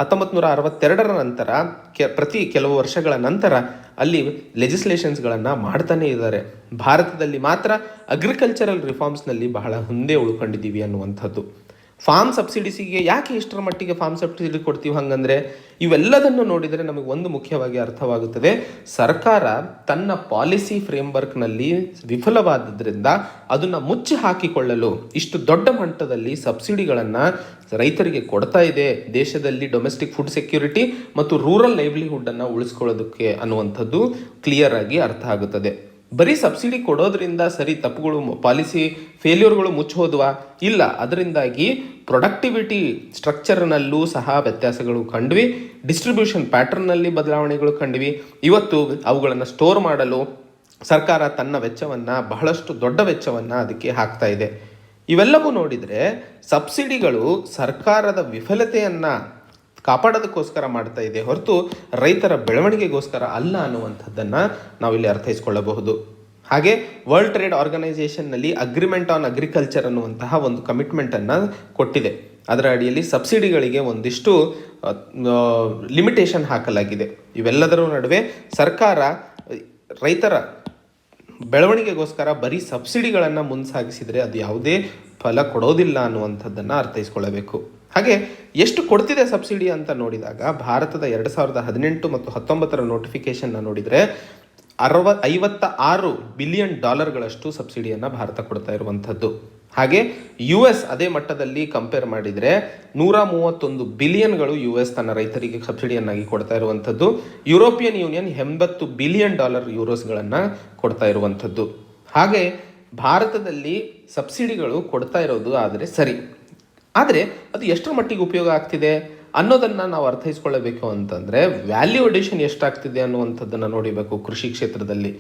1962ರ ನಂತರ ಪ್ರತಿ ಕೆಲವು ವರ್ಷಗಳ ನಂತರ ಅಲ್ಲಿ ಲೆಜಿಸ್ಲೇಷನ್ಸ್ಗಳನ್ನು ಮಾಡ್ತಾನೆ ಇದ್ದಾರೆ. ಭಾರತದಲ್ಲಿ ಮಾತ್ರ ಅಗ್ರಿಕಲ್ಚರಲ್ ರಿಫಾರ್ಮ್ಸ್ನಲ್ಲಿ ಬಹಳ ಮುಂದೆ ಉಳ್ಕೊಂಡಿದ್ದೀವಿ ಅನ್ನುವಂಥದ್ದು. ಫಾರ್ಮ್ ಸಬ್ಸಿಡೀಸಿಗೆ ಯಾಕೆ ಇಷ್ಟರ ಮಟ್ಟಿಗೆ ಫಾರ್ಮ್ ಸಬ್ಸಿಡಿ ಕೊಡ್ತೀವಿ ಹಂಗಂದರೆ ಇವೆಲ್ಲದನ್ನು ನೋಡಿದರೆ ನಮಗೆ ಒಂದು ಮುಖ್ಯವಾಗಿ ಅರ್ಥವಾಗುತ್ತದೆ. ಸರ್ಕಾರ ತನ್ನ ಪಾಲಿಸಿ ಫ್ರೇಮ್ವರ್ಕ್ನಲ್ಲಿ ವಿಫಲವಾದದ್ರಿಂದ ಅದನ್ನು ಮುಚ್ಚಿ ಹಾಕಿಕೊಳ್ಳಲು ಇಷ್ಟು ದೊಡ್ಡ ಮಟ್ಟದಲ್ಲಿ ಸಬ್ಸಿಡಿಗಳನ್ನು ರೈತರಿಗೆ ಕೊಡ್ತಾ ಇದೆ, ದೇಶದಲ್ಲಿ ಡೊಮೆಸ್ಟಿಕ್ ಫುಡ್ ಸೆಕ್ಯೂರಿಟಿ ಮತ್ತು ರೂರಲ್ ಲೈವ್ಲಿಹುಡ್ಡನ್ನು ಉಳಿಸ್ಕೊಳ್ಳೋದಕ್ಕೆ ಅನ್ನುವಂಥದ್ದು ಕ್ಲಿಯರ್ ಆಗಿ ಅರ್ಥ ಆಗುತ್ತದೆ. ಬರೀ ಸಬ್ಸಿಡಿ ಕೊಡೋದ್ರಿಂದ ಸರಿ ತಪ್ಪುಗಳು ಪಾಲಿಸಿ ಫೇಲ್ಯೂರ್ಗಳು ಮುಚ್ಚೋದ್ವಾ? ಇಲ್ಲ, ಅದರಿಂದಾಗಿ ಪ್ರೊಡಕ್ಟಿವಿಟಿ ಸ್ಟ್ರಕ್ಚರ್ನಲ್ಲೂ ಸಹ ವ್ಯತ್ಯಾಸಗಳು ಕಂಡ್ವಿ, ಡಿಸ್ಟ್ರಿಬ್ಯೂಷನ್ ಪ್ಯಾಟರ್ನ್ನಲ್ಲಿ ಬದಲಾವಣೆಗಳು ಕಂಡ್ವಿ. ಇವತ್ತು ಅವುಗಳನ್ನು ಸ್ಟೋರ್ ಮಾಡಲು ಸರ್ಕಾರ ತನ್ನ ವೆಚ್ಚವನ್ನು ಬಹಳಷ್ಟು ದೊಡ್ಡ ವೆಚ್ಚವನ್ನು ಅದಕ್ಕೆ ಹಾಕ್ತಾ ಇದೆ. ಇವೆಲ್ಲವೂ ನೋಡಿದರೆ ಸಬ್ಸಿಡಿಗಳು ಸರ್ಕಾರದ ವಿಫಲತೆಯನ್ನು ಕಾಪಾಡೋದಕ್ಕೋಸ್ಕರ ಮಾಡ್ತಾ ಇದೆ ಹೊರತು ರೈತರ ಬೆಳವಣಿಗೆಗೋಸ್ಕರ ಅಲ್ಲ ಅನ್ನುವಂಥದ್ದನ್ನು ನಾವಿಲ್ಲಿ ಅರ್ಥೈಸ್ಕೊಳ್ಳಬಹುದು. ಹಾಗೆ ವರ್ಲ್ಡ್ ಟ್ರೇಡ್ ಆರ್ಗನೈಸೇಷನ್ನಲ್ಲಿ ಅಗ್ರಿಮೆಂಟ್ ಆನ್ ಅಗ್ರಿಕಲ್ಚರ್ ಅನ್ನುವಂತಹ ಒಂದು ಕಮಿಟ್ಮೆಂಟನ್ನು ಕೊಟ್ಟಿದೆ. ಅದರ ಅಡಿಯಲ್ಲಿ ಸಬ್ಸಿಡಿಗಳಿಗೆ ಒಂದಿಷ್ಟು ಲಿಮಿಟೇಷನ್ ಹಾಕಲಾಗಿದೆ. ಇವೆಲ್ಲದರ ನಡುವೆ ಸರ್ಕಾರ ರೈತರ ಬೆಳವಣಿಗೆಗೋಸ್ಕರ ಬರೀ ಸಬ್ಸಿಡಿಗಳನ್ನು ಮುಂಸಾಗಿಸಿದರೆ ಅದು ಯಾವುದೇ ಫಲ ಕೊಡೋದಿಲ್ಲ ಅನ್ನುವಂಥದ್ದನ್ನು ಅರ್ಥೈಸ್ಕೊಳ್ಳಬೇಕು. ಹಾಗೆ ಎಷ್ಟು ಕೊಡ್ತಿದೆ ಸಬ್ಸಿಡಿ ಅಂತ ನೋಡಿದಾಗ ಭಾರತದ 2018 ಮತ್ತು 19ರ ನೋಟಿಫಿಕೇಷನ್ನ ನೋಡಿದರೆ $56 ಬಿಲಿಯನ್ ಸಬ್ಸಿಡಿಯನ್ನು ಭಾರತ ಕೊಡ್ತಾ ಇರುವಂಥದ್ದು. ಹಾಗೆ US ಅದೇ ಮಟ್ಟದಲ್ಲಿ ಕಂಪೇರ್ ಮಾಡಿದರೆ 131 ಬಿಲಿಯನ್ಗಳು US ತನ್ನ ರೈತರಿಗೆ ಸಬ್ಸಿಡಿಯನ್ನಾಗಿ ಕೊಡ್ತಾ ಇರುವಂಥದ್ದು. ಯುರೋಪಿಯನ್ ಯೂನಿಯನ್ $80 ಬಿಲಿಯನ್ ಯೂರೋಸ್ಗಳನ್ನು ಕೊಡ್ತಾ ಇರುವಂಥದ್ದು. ಹಾಗೆ ಭಾರತದಲ್ಲಿ ಸಬ್ಸಿಡಿಗಳು ಕೊಡ್ತಾ ಇರೋದು ಆದರೆ ಸರಿ, ಆದರೆ ಅದು ಎಷ್ಟರ ಮಟ್ಟಿಗೆ ಉಪಯೋಗ ಆಗ್ತಿದೆ ಅನ್ನೋದನ್ನು ನಾವು ಅರ್ಥೈಸ್ಕೊಳ್ಳಬೇಕು ಅಂತಂದರೆ ವ್ಯಾಲ್ಯೂ ಅಡಿಷನ್ ಎಷ್ಟಾಗ್ತಿದೆ ಅನ್ನುವಂಥದ್ದನ್ನು ನೋಡಿಬೇಕು. ಕೃಷಿ ಕ್ಷೇತ್ರದಲ್ಲಿ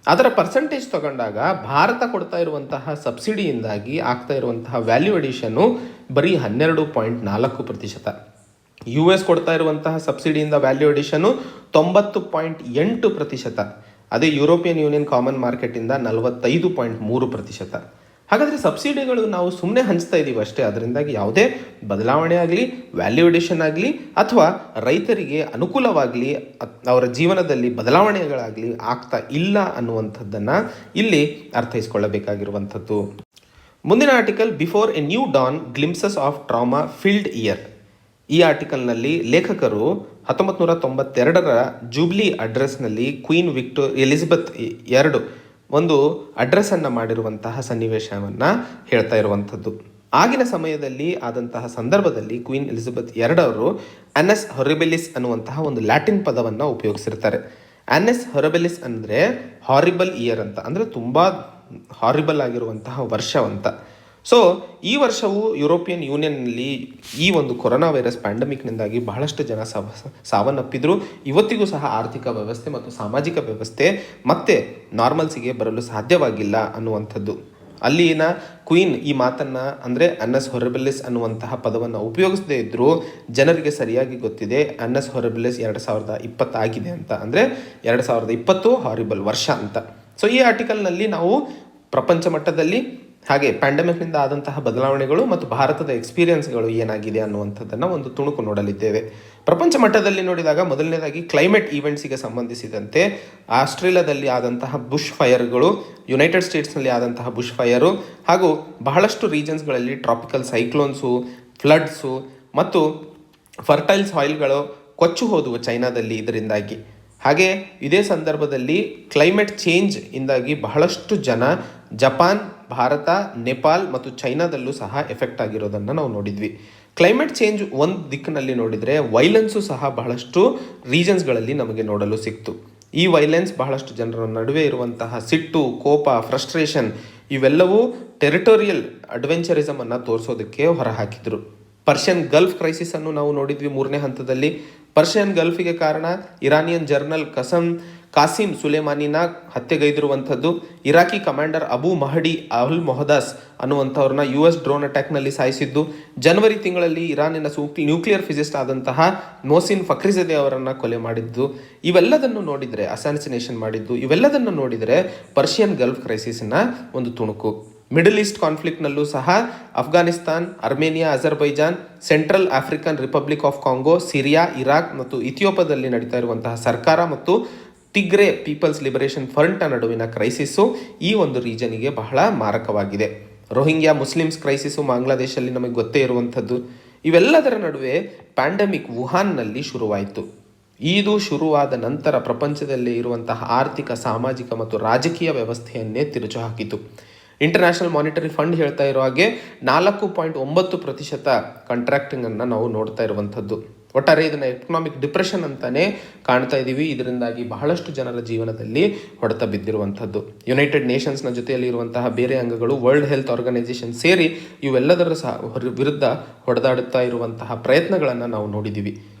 ಅದರ ಪರ್ಸೆಂಟೇಜ್ ತಗೊಂಡಾಗ ಭಾರತ ಕೊಡ್ತಾ ಇರುವಂತಹ ಸಬ್ಸಿಡಿಯಿಂದಾಗಿ ಆಗ್ತಾ ಇರುವಂತಹ ವ್ಯಾಲ್ಯೂ ಅಡಿಷನ್ನು ಬರೀ 12.4%. US ಕೊಡ್ತಾ ಇರುವಂತಹ ಸಬ್ಸಿಡಿಯಿಂದ ವ್ಯಾಲ್ಯೂ ಅಡಿಷನ್ನು 90.8%. ಅದೇ ಯುರೋಪಿಯನ್ ಯೂನಿಯನ್ ಕಾಮನ್ ಮಾರ್ಕೆಟಿಂದ 45.3%. ಹಾಗಾದರೆ ಸಬ್ಸಿಡಿಗಳು ನಾವು ಸುಮ್ಮನೆ ಹಂಚ್ತಾ ಇದ್ದೀವಿ ಅಷ್ಟೇ, ಅದರಿಂದಾಗಿ ಯಾವುದೇ ಬದಲಾವಣೆ ಆಗಲಿ, ವ್ಯಾಲ್ಯೂ ಅಡಿಷನ್ ಆಗಲಿ ಅಥವಾ ರೈತರಿಗೆ ಅನುಕೂಲವಾಗಲಿ ಅವರ ಜೀವನದಲ್ಲಿ ಬದಲಾವಣೆಗಳಾಗಲಿ ಆಗ್ತಾ ಇಲ್ಲ ಅನ್ನುವಂಥದ್ದನ್ನು ಇಲ್ಲಿ ಅರ್ಥೈಸ್ಕೊಳ್ಳಬೇಕಾಗಿರುವಂಥದ್ದು. ಮುಂದಿನ article, before A new Don glimpses of trauma filled year. ಈ ಆರ್ಟಿಕಲ್ನಲ್ಲಿ ಲೇಖಕರು 1992ರ ಜೂಬ್ಲಿ ಅಡ್ರೆಸ್ನಲ್ಲಿ ಕ್ವೀನ್ ಎಲಿಜಬೆತ್ II ಒಂದು ಅಡ್ರೆಸ್ಸನ್ನು ಮಾಡಿರುವಂತಹ ಸನ್ನಿವೇಶವನ್ನು ಹೇಳ್ತಾ ಇರುವಂಥದ್ದು. ಆಗಿನ ಸಮಯದಲ್ಲಿ ಆದಂತಹ ಸಂದರ್ಭದಲ್ಲಿ ಕ್ವೀನ್ ಎಲಿಜಬೆತ್ II ಅವರು ಅನ್ನಸ್ ಹೊರಬೆಲಿಸ್ ಅನ್ನುವಂತಹ ಒಂದು ಲ್ಯಾಟಿನ್ ಪದವನ್ನು ಉಪಯೋಗಿಸಿರ್ತಾರೆ. ಅನ್ನಸ್ ಹೊರಬೆಲಿಸ್ ಅಂದರೆ ಹಾರಿಬಲ್ ಇಯರ್ ಅಂತ, ಅಂದರೆ ತುಂಬ ಹಾರಿಬಲ್ ಆಗಿರುವಂತಹ ವರ್ಷವಂತ. ಸೊ ಈ ವರ್ಷವು ಯುರೋಪಿಯನ್ ಯೂನಿಯನ್ನಲ್ಲಿ ಈ ಒಂದು ಕೊರೋನಾ ವೈರಸ್ ಪ್ಯಾಂಡಮಿಕ್ನಿಂದಾಗಿ ಬಹಳಷ್ಟು ಜನ ಸಾವನ್ನಪ್ಪಿದ್ರು. ಇವತ್ತಿಗೂ ಸಹ ಆರ್ಥಿಕ ವ್ಯವಸ್ಥೆ ಮತ್ತು ಸಾಮಾಜಿಕ ವ್ಯವಸ್ಥೆ ಮತ್ತೆ ನಾರ್ಮಲ್ಸಿಗೆ ಬರಲು ಸಾಧ್ಯವಾಗಿಲ್ಲ ಅನ್ನುವಂಥದ್ದು. ಅಲ್ಲಿನ ಕ್ವೀನ್ ಈ ಮಾತನ್ನು ಅಂದರೆ ಅನ್ನಸ್ ಹೊರಬಿಲಿಸ್ ಅನ್ನುವಂತಹ ಪದವನ್ನು ಉಪಯೋಗಿಸದೇ ಇದ್ದರೂ ಜನರಿಗೆ ಸರಿಯಾಗಿ ಗೊತ್ತಿದೆ ಅನ್ನಸ್ ಹೊರಬಿಲಿಸ್ 2020 ಆಗಿದೆ ಅಂತ, ಅಂದರೆ 2020 ಹಾರಿಬಲ್ ವರ್ಷ ಅಂತ. ಸೊ ಈ ಆರ್ಟಿಕಲ್ನಲ್ಲಿ ನಾವು ಪ್ರಪಂಚ ಮಟ್ಟದಲ್ಲಿ ಹಾಗೆ ಪ್ಯಾಂಡಮಿಕ್ನಿಂದ ಆದಂತಹ ಬದಲಾವಣೆಗಳು ಮತ್ತು ಭಾರತದ ಎಕ್ಸ್ಪೀರಿಯನ್ಸ್ಗಳು ಏನಾಗಿದೆ ಅನ್ನುವಂಥದ್ದನ್ನು ಒಂದು ತುಣುಕು ನೋಡಲಿದ್ದೇವೆ. ಪ್ರಪಂಚ ಮಟ್ಟದಲ್ಲಿ ನೋಡಿದಾಗ ಮೊದಲನೇದಾಗಿ ಕ್ಲೈಮೇಟ್ ಈವೆಂಟ್ಸಿಗೆ ಸಂಬಂಧಿಸಿದಂತೆ ಆಸ್ಟ್ರೇಲಿಯಾದಲ್ಲಿ ಆದಂತಹ ಬುಷ್ ಫೈರ್ಗಳು, ಯುನೈಟೆಡ್ ಸ್ಟೇಟ್ಸ್ನಲ್ಲಿ ಆದಂತಹ ಬುಷ್ ಫೈರು ಹಾಗೂ ಬಹಳಷ್ಟು ರೀಜನ್ಸ್ಗಳಲ್ಲಿ ಟ್ರಾಪಿಕಲ್ ಸೈಕ್ಲೋನ್ಸು, ಫ್ಲಡ್ಸು ಮತ್ತು ಫರ್ಟೈಲ್ ಸಾಯಿಲ್ಗಳು ಕೊಚ್ಚು ಹೋದವು ಚೈನಾದಲ್ಲಿ ಇದರಿಂದಾಗಿ. ಹಾಗೆ ಇದೇ ಸಂದರ್ಭದಲ್ಲಿ ಕ್ಲೈಮೇಟ್ ಚೇಂಜ್ ಇಂದಾಗಿ ಬಹಳಷ್ಟು ಜನ ಜಪಾನ್, ಭಾರತ, ನೇಪಾಲ್ ಮತ್ತು ಚೈನಾದಲ್ಲೂ ಸಹ ಎಫೆಕ್ಟ್ ಆಗಿರೋದನ್ನು ನಾವು ನೋಡಿದ್ವಿ. ಕ್ಲೈಮೇಟ್ ಚೇಂಜ್ ಒಂದು ದಿಕ್ಕಿನಲ್ಲಿ ನೋಡಿದರೆ ವೈಲೆನ್ಸು ಸಹ ಬಹಳಷ್ಟು ರೀಜನ್ಸ್ಗಳಲ್ಲಿ ನಮಗೆ ನೋಡಲು ಸಿಕ್ತು. ಈ ವೈಲೆನ್ಸ್ ಬಹಳಷ್ಟು ಜನರ ನಡುವೆ ಇರುವಂತಹ ಸಿಟ್ಟು, ಕೋಪ, ಫ್ರಸ್ಟ್ರೇಷನ್ ಇವೆಲ್ಲವೂ ಟೆರಿಟೋರಿಯಲ್ ಅಡ್ವೆಂಚರಿಸಮನ್ನು ತೋರಿಸೋದಕ್ಕೆ ಹೊರಹಾಕಿದರು. ಪರ್ಷಿಯನ್ ಗಲ್ಫ್ ಕ್ರೈಸಿಸ್ ಅನ್ನು ನಾವು ನೋಡಿದ್ವಿ 3ನೇ ಹಂತದಲ್ಲಿ. ಪರ್ಷಿಯನ್ ಗಲ್ಫಿಗೆ ಕಾರಣ ಇರಾನಿಯನ್ ಜನರಲ್ ಕಾಸಿಂ ಸುಲೇಮಾನಿನ ಹತ್ಯೆಗೈದಿರುವಂಥದ್ದು, Iraqi commander Abu Mahdi al ಮೊಹದಾಸ್ ಅನ್ನುವಂಥವ್ರನ್ನ US drone ಅಟ್ಯಾಕ್ನಲ್ಲಿ ಸಾಯಿಸಿದ್ದು, ಜನವರಿ ತಿಂಗಳಲ್ಲಿ ಇರಾನಿನ ನ್ಯೂಕ್ಲಿಯರ್ ಫಿಸಿಸ್ಟ್ ಆದಂತಹ ಮೊಹಸಿನ್ ಫಕ್ರಿಜದೆ ಅವರನ್ನು ಕೊಲೆ ಮಾಡಿದ್ದು, ಇವೆಲ್ಲದನ್ನು ನೋಡಿದರೆ ಅಸಾಸಿನೇಷನ್ ಮಾಡಿದ್ದು, ಇವೆಲ್ಲದನ್ನು ನೋಡಿದರೆ ಪರ್ಷಿಯನ್ ಗಲ್ಫ್ ಕ್ರೈಸಿಸ್ನ ಒಂದು ತುಣುಕು. ಮಿಡಲ್ ಈಸ್ಟ್ ಕಾನ್ಫ್ಲಿಕ್ಟ್ನಲ್ಲೂ ಸಹ Afghanistan, Armenia, Azerbaijan, central African republic of Congo, Syria, Iraq ಮತ್ತು ಇಥಿಯೋಪಿಯಾದಲ್ಲಿ ನಡೀತಾ ಇರುವಂತಹ ಸರ್ಕಾರ ಮತ್ತು ಟಿಗ್ರೆ ಪೀಪಲ್ಸ್ ಲಿಬರೇಷನ್ ಫ್ರಂಟ್ ನಡುವಿನ ಕ್ರೈಸಿಸ್ಸು ಈ ಒಂದು ರೀಜನಿಗೆ ಬಹಳ ಮಾರಕವಾಗಿದೆ. ರೋಹಿಂಗ್ಯಾ ಮುಸ್ಲಿಮ್ಸ್ ಕ್ರೈಸಿಸ್ಸು ಬಾಂಗ್ಲಾದೇಶಲ್ಲಿ ನಮಗೆ ಗೊತ್ತೇ ಇರುವಂಥದ್ದು. ಇವೆಲ್ಲದರ ನಡುವೆ ಪ್ಯಾಂಡಮಿಕ್ ವುಹಾನ್ನಲ್ಲಿ ಶುರುವಾಯಿತು. ಇದು ಶುರುವಾದ ನಂತರ ಪ್ರಪಂಚದಲ್ಲಿ ಇರುವಂತಹ ಆರ್ಥಿಕ, ಸಾಮಾಜಿಕ ಮತ್ತು ರಾಜಕೀಯ ವ್ಯವಸ್ಥೆಯನ್ನೇ ತಿರುಚು ಹಾಕಿತು. ಇಂಟರ್ನ್ಯಾಷನಲ್ ಮಾನಿಟರಿ ಫಂಡ್ ಹೇಳ್ತಾ ಇರೋ ಹಾಗೆ 4.9% ಕಾಂಟ್ರಾಕ್ಟಿಂಗನ್ನು ನಾವು ನೋಡ್ತಾ ಇರುವಂಥದ್ದು. ಒಟ್ಟಾರೆ ಇದನ್ನು ಎಕನಾಮಿಕ್ ಡಿಪ್ರೆಷನ್ ಅಂತಾನೆ ಕಾಣ್ತಾ ಇದ್ದೀವಿ. ಇದರಿಂದಾಗಿ ಬಹಳಷ್ಟು ಜನರ ಜೀವನದಲ್ಲಿ ಹೊಡೆತ ಬಿದ್ದಿರುವಂಥದ್ದು. ಯುನೈಟೆಡ್ ನೇಷನ್ಸ್ನ ಜೊತೆಯಲ್ಲಿ ಇರುವಂತಹ ಬೇರೆ ಅಂಗಗಳು, ವರ್ಲ್ಡ್ ಹೆಲ್ತ್ ಆರ್ಗನೈಸೇಷನ್ ಸೇರಿ ಇವೆಲ್ಲದರ ಸಹ ವಿರುದ್ಧ ಹೊಡೆದಾಡುತ್ತಾ ಇರುವಂತಹ ಪ್ರಯತ್ನಗಳನ್ನು ನಾವು ನೋಡಿದ್ದೀವಿ.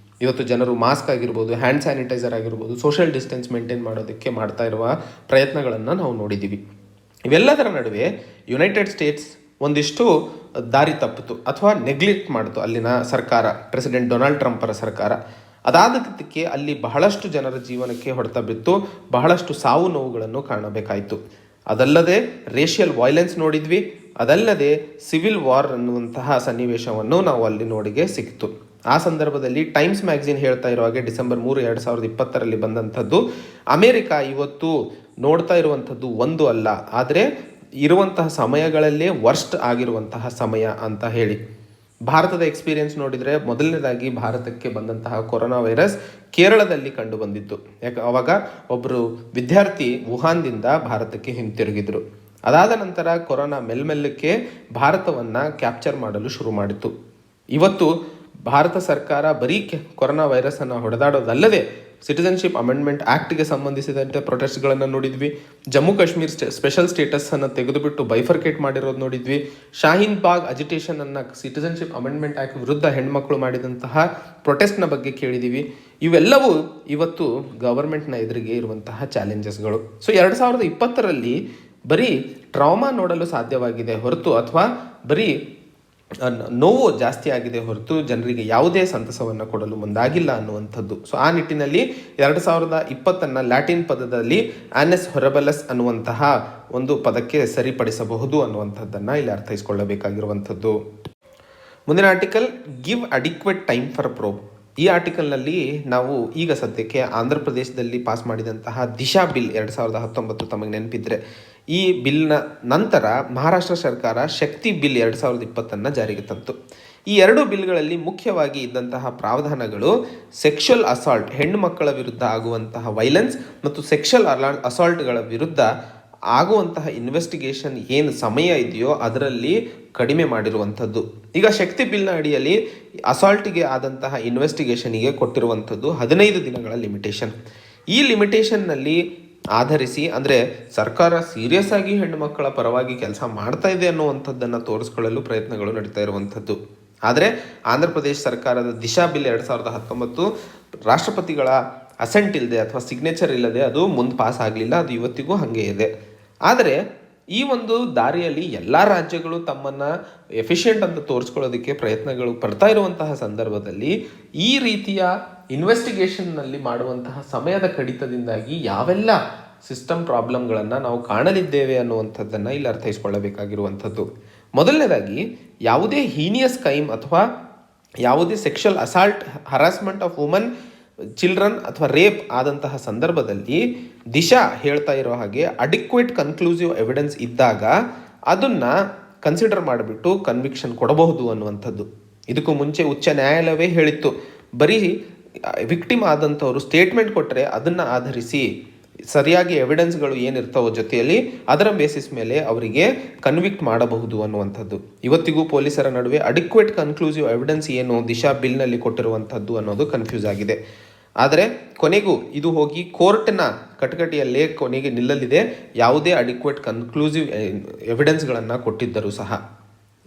ಇವತ್ತು ಜನರು ಮಾಸ್ಕ್ ಆಗಿರ್ಬೋದು, ಹ್ಯಾಂಡ್ ಸ್ಯಾನಿಟೈಸರ್ ಆಗಿರ್ಬೋದು, ಸೋಷಿಯಲ್ ಡಿಸ್ಟೆನ್ಸ್ ಮೇಂಟೈನ್ ಮಾಡೋದಕ್ಕೆ ಮಾಡ್ತಾ ಇರುವ ಪ್ರಯತ್ನಗಳನ್ನು ನಾವು ನೋಡಿದ್ದೀವಿ. ಇವೆಲ್ಲದರ ನಡುವೆ ಯುನೈಟೆಡ್ ಸ್ಟೇಟ್ಸ್ ಒಂದಿಷ್ಟು ದಾರಿ ತಪ್ಪಿತು ಅಥವಾ ನೆಗ್ಲೆಕ್ಟ್ ಮಾಡಿತು ಅಲ್ಲಿನ ಸರ್ಕಾರ, ಪ್ರೆಸಿಡೆಂಟ್ ಡೊನಾಲ್ಡ್ ಟ್ರಂಪರ ಸರ್ಕಾರ. ಅದಾದಕ್ಕೆ ಅಲ್ಲಿ ಬಹಳಷ್ಟು ಜನರ ಜೀವನಕ್ಕೆ ಹೊಡೆತ ಬಿತ್ತು, ಬಹಳಷ್ಟು ಸಾವು ನೋವುಗಳನ್ನು ಕಾಣಬೇಕಾಯಿತು. ಅದಲ್ಲದೆ ರೇಷಿಯಲ್ ವೈಲೆನ್ಸ್ ನೋಡಿದ್ವಿ, ಅದಲ್ಲದೆ ಸಿವಿಲ್ ವಾರ್ ಅನ್ನುವಂತಹ ಸನ್ನಿವೇಶವನ್ನು ನಾವು ಅಲ್ಲಿ ನೋಡಿಗೆ ಸಿಕ್ತು. ಆ ಸಂದರ್ಭದಲ್ಲಿ ಟೈಮ್ಸ್ ಮ್ಯಾಗಝಿನ್ ಹೇಳ್ತಾ ಇರೋ ಹಾಗೆ ಡಿಸೆಂಬರ್ 3, 2020 ಬಂದಂಥದ್ದು, ಅಮೆರಿಕ ಇವತ್ತು ನೋಡ್ತಾ ಇರುವಂಥದ್ದು ಒಂದು ಅಲ್ಲ, ಆದರೆ ಇರುವಂತಹ ಸಮಯಗಳಲ್ಲೇ ವರ್ಸ್ಟ್ ಆಗಿರುವಂತಹ ಸಮಯ ಅಂತ ಹೇಳಿ. ಭಾರತದ ಎಕ್ಸ್ಪೀರಿಯನ್ಸ್ ನೋಡಿದರೆ ಮೊದಲನೇದಾಗಿ ಭಾರತಕ್ಕೆ ಬಂದಂತಹ ಕೊರೋನಾ ವೈರಸ್ ಕೇರಳದಲ್ಲಿ ಕಂಡು ಬಂದಿತ್ತು. ಅವಾಗ ಒಬ್ಬರು ವಿದ್ಯಾರ್ಥಿ ವುಹಾನ್ದಿಂದ ಭಾರತಕ್ಕೆ ಹಿಂತಿರುಗಿದ್ರು. ಅದಾದ ನಂತರ ಕೊರೋನಾ ಮೆಲ್ಮೆಲ್ಲಕ್ಕೆ ಭಾರತವನ್ನು ಕ್ಯಾಪ್ಚರ್ ಮಾಡಲು ಶುರು ಮಾಡಿತು. ಇವತ್ತು ಭಾರತ ಸರ್ಕಾರ ಬರೀ ಕೊರೋನಾ ವೈರಸನ್ನು ಹೊಡೆದಾಡೋದಲ್ಲದೆ ಸಿಟಿಸನ್ಶಿಪ್ ಅಮೆಂಡ್ಮೆಂಟ್ ಆ್ಯಕ್ಟ್ಗೆ ಸಂಬಂಧಿಸಿದಂತೆ ಪ್ರೊಟೆಸ್ಟ್ಗಳನ್ನು ನೋಡಿದ್ವಿ. ಜಮ್ಮು ಕಾಶ್ಮೀರ್ ಸ್ಪೆಷಲ್ ಸ್ಟೇಟಸನ್ನು ತೆಗೆದುಬಿಟ್ಟು ಬೈಫರ್ಕೇಟ್ ಮಾಡಿರೋದು ನೋಡಿದ್ವಿ. ಶಾಹೀನ್ ಬಾಗ್ ಅಜಿಟೇಷನನ್ನು ಸಿಟಿಸನ್ಶಿಪ್ ಅಮೆಂಡ್ಮೆಂಟ್ ಆ್ಯಕ್ಟ್ ವಿರುದ್ಧ ಹೆಣ್ಮಕ್ಳು ಮಾಡಿದಂತಹ ಪ್ರೊಟೆಸ್ಟ್ನ ಬಗ್ಗೆ ಕೇಳಿದ್ದೀವಿ. ಇವೆಲ್ಲವೂ ಇವತ್ತು ಗವರ್ಮೆಂಟ್ನ ಎದುರಿಗೆ ಇರುವಂತಹ ಚಾಲೆಂಜಸ್ಗಳು. ಸೊ 2020 ಬರೀ ಟ್ರಾಮಾ ನೋಡಲು ಸಾಧ್ಯವಾಗಿದೆ ಹೊರತು, ಅಥವಾ ಬರೀ ನೋವು ಜಾಸ್ತಿ ಆಗಿದೆ ಹೊರತು ಜನರಿಗೆ ಯಾವುದೇ ಸಂತಸವನ್ನು ಕೊಡಲು ಮುಂದಾಗಿಲ್ಲ ಅನ್ನುವಂಥದ್ದು. ಸೊ ಆ ನಿಟ್ಟಿನಲ್ಲಿ 2020 ಲ್ಯಾಟಿನ್ ಪದದಲ್ಲಿ ಆನೆಸ್ ಹೊರಬಲಸ್ ಅನ್ನುವಂತಹ ಒಂದು ಪದಕ್ಕೆ ಸರಿಪಡಿಸಬಹುದು ಅನ್ನುವಂಥದ್ದನ್ನು ಇಲ್ಲಿ ಅರ್ಥೈಸಿಕೊಳ್ಳಬೇಕಾಗಿರುವಂಥದ್ದು. ಮುಂದಿನ article, give adequate time for probe. ಈ ಆರ್ಟಿಕಲ್ನಲ್ಲಿ ನಾವು ಈಗ ಸದ್ಯಕ್ಕೆ ಆಂಧ್ರ ಪ್ರದೇಶದಲ್ಲಿ ಪಾಸ್ ಮಾಡಿದಂತಹ ದಿಶಾ ಬಿಲ್ 2019 ತಮಗೆ ನೆನಪಿದ್ರೆ, ಈ ಬಿಲ್ನ ನಂತರ ಮಹಾರಾಷ್ಟ್ರ ಸರ್ಕಾರ ಶಕ್ತಿ ಬಿಲ್ 2020 ಜಾರಿಗೆ ತಂತು. ಈ ಎರಡು ಬಿಲ್ಗಳಲ್ಲಿ ಮುಖ್ಯವಾಗಿ ಇದ್ದಂತಹ ಪ್ರಾವಧಾನಗಳು ಸೆಕ್ಷುವಲ್ ಅಸಾಲ್ಟ್, ಹೆಣ್ಣು ಮಕ್ಕಳ ವಿರುದ್ಧ ಆಗುವಂತಹ ವೈಲೆನ್ಸ್ ಮತ್ತು ಸೆಕ್ಷುವಲ್ ಅಸಾಲ್ಟ್ಗಳ ವಿರುದ್ಧ ಆಗುವಂತಹ ಇನ್ವೆಸ್ಟಿಗೇಷನ್ ಏನು ಸಮಯ ಇದೆಯೋ ಅದರಲ್ಲಿ ಕಡಿಮೆ ಮಾಡಿರುವಂಥದ್ದು. ಈಗ ಶಕ್ತಿ ಬಿಲ್ನ ಅಡಿಯಲ್ಲಿ ಅಸಾಲ್ಟಿಗೆ ಆದಂತಹ ಇನ್ವೆಸ್ಟಿಗೇಷನಿಗೆ ಕೊಟ್ಟಿರುವಂಥದ್ದು 15 ದಿನಗಳ ಲಿಮಿಟೇಷನ್. ಈ ಲಿಮಿಟೇಷನ್ನಲ್ಲಿ ಆಧರಿಸಿ, ಅಂದರೆ ಸರ್ಕಾರ ಸೀರಿಯಸ್ ಆಗಿ ಹೆಣ್ಣು ಮಕ್ಕಳ ಪರವಾಗಿ ಕೆಲಸ ಮಾಡ್ತಾ ಇದೆ ಅನ್ನುವಂಥದ್ದನ್ನು ತೋರಿಸ್ಕೊಳ್ಳಲು ಪ್ರಯತ್ನಗಳು ನಡೀತಾ ಇರುವಂಥದ್ದು. ಆದರೆ ಆಂಧ್ರ ಪ್ರದೇಶ ಸರ್ಕಾರದ ದಿಶಾ ಬಿಲ್ 2019 ರಾಷ್ಟ್ರಪತಿಗಳ ಅಸೆಂಟ್ ಇಲ್ಲದೆ ಅಥವಾ ಸಿಗ್ನೇಚರ್ ಇಲ್ಲದೆ ಅದು ಮುಂದೆ ಪಾಸ್ ಆಗಲಿಲ್ಲ. ಅದು ಇವತ್ತಿಗೂ ಹಾಗೆ ಇದೆ. ಆದರೆ ಈ ಒಂದು ದಾರಿಯಲ್ಲಿ ಎಲ್ಲ ರಾಜ್ಯಗಳು ತಮ್ಮನ್ನು ಎಫಿಷಿಯೆಂಟ್ ಅಂತ ತೋರಿಸ್ಕೊಳ್ಳೋದಕ್ಕೆ ಪ್ರಯತ್ನಗಳು ಪಡ್ತಾ ಇರುವಂತಹ ಸಂದರ್ಭದಲ್ಲಿ ಈ ರೀತಿಯ ಇನ್ವೆಸ್ಟಿಗೇಷನ್ನಲ್ಲಿ ಮಾಡುವಂತಹ ಸಮಯದ ಕಡಿತದಿಂದಾಗಿ ಯಾವೆಲ್ಲ ಸಿಸ್ಟಮ್ ಪ್ರಾಬ್ಲಮ್ಗಳನ್ನು ನಾವು ಕಾಣಲಿದ್ದೇವೆ ಅನ್ನುವಂಥದ್ದನ್ನು ಇಲ್ಲಿ ಅರ್ಥೈಸ್ಕೊಳ್ಳಬೇಕಾಗಿರುವಂಥದ್ದು. ಮೊದಲನೇದಾಗಿ, ಯಾವುದೇ ಹೀನಿಯಸ್ ಕ್ರೈಮ್ ಅಥವಾ ಯಾವುದೇ sexual assault, harassment of woman, children ಅಥವಾ ರೇಪ್ ಆದಂತಹ ಸಂದರ್ಭದಲ್ಲಿ ದಿಶಾ ಹೇಳ್ತಾ ಇರೋ ಹಾಗೆ ಅಡಿಕ್ವೇಟ್ ಕನ್ಕ್ಲೂಸಿವ್ ಎವಿಡೆನ್ಸ್ ಇದ್ದಾಗ ಅದನ್ನು ಕನ್ಸಿಡರ್ ಮಾಡಿಬಿಟ್ಟು ಕನ್ವಿಕ್ಷನ್ ಕೊಡಬಹುದು ಅನ್ನುವಂಥದ್ದು. ಇದಕ್ಕೂ ಮುಂಚೆ ಉಚ್ಚ ನ್ಯಾಯಾಲಯವೇ ಹೇಳಿತ್ತು, ಬರೀ ವಿಕ್ಟಿಮ್ ಆದಂಥವರು ಸ್ಟೇಟ್ಮೆಂಟ್ ಕೊಟ್ಟರೆ ಅದನ್ನು ಆಧರಿಸಿ ಸರಿಯಾಗಿ ಎವಿಡೆನ್ಸ್ಗಳು ಏನಿರ್ತಾವೋ ಜೊತೆಯಲ್ಲಿ ಅದರ ಬೇಸಿಸ್ ಮೇಲೆ ಅವರಿಗೆ ಕನ್ವಿಕ್ಟ್ ಮಾಡಬಹುದು ಅನ್ನುವಂಥದ್ದು. ಇವತ್ತಿಗೂ ಪೊಲೀಸರ ನಡುವೆ ಅಡಿಕ್ವೇಟ್ ಕನ್ಕ್ಲೂಸಿವ್ ಎವಿಡೆನ್ಸ್ ಏನು ದಿಶಾ ಬಿಲ್ನಲ್ಲಿ ಕೊಟ್ಟಿರುವಂಥದ್ದು ಅನ್ನೋದು ಕನ್ಫ್ಯೂಸ್ ಆಗಿದೆ. ಆದರೆ ಕೊನೆಗೂ ಇದು ಹೋಗಿ ಕೋರ್ಟ್ನ ಕಟಕಟಿಯಲ್ಲೇ ಕೊನೆಗೆ ನಿಲ್ಲಲಿದೆ, ಯಾವುದೇ ಅಡಿಕ್ವೇಟ್ ಕನ್ಕ್ಲೂಸಿವ್ ಎವಿಡೆನ್ಸ್ಗಳನ್ನು ಕೊಟ್ಟಿದ್ದರೂ ಸಹ.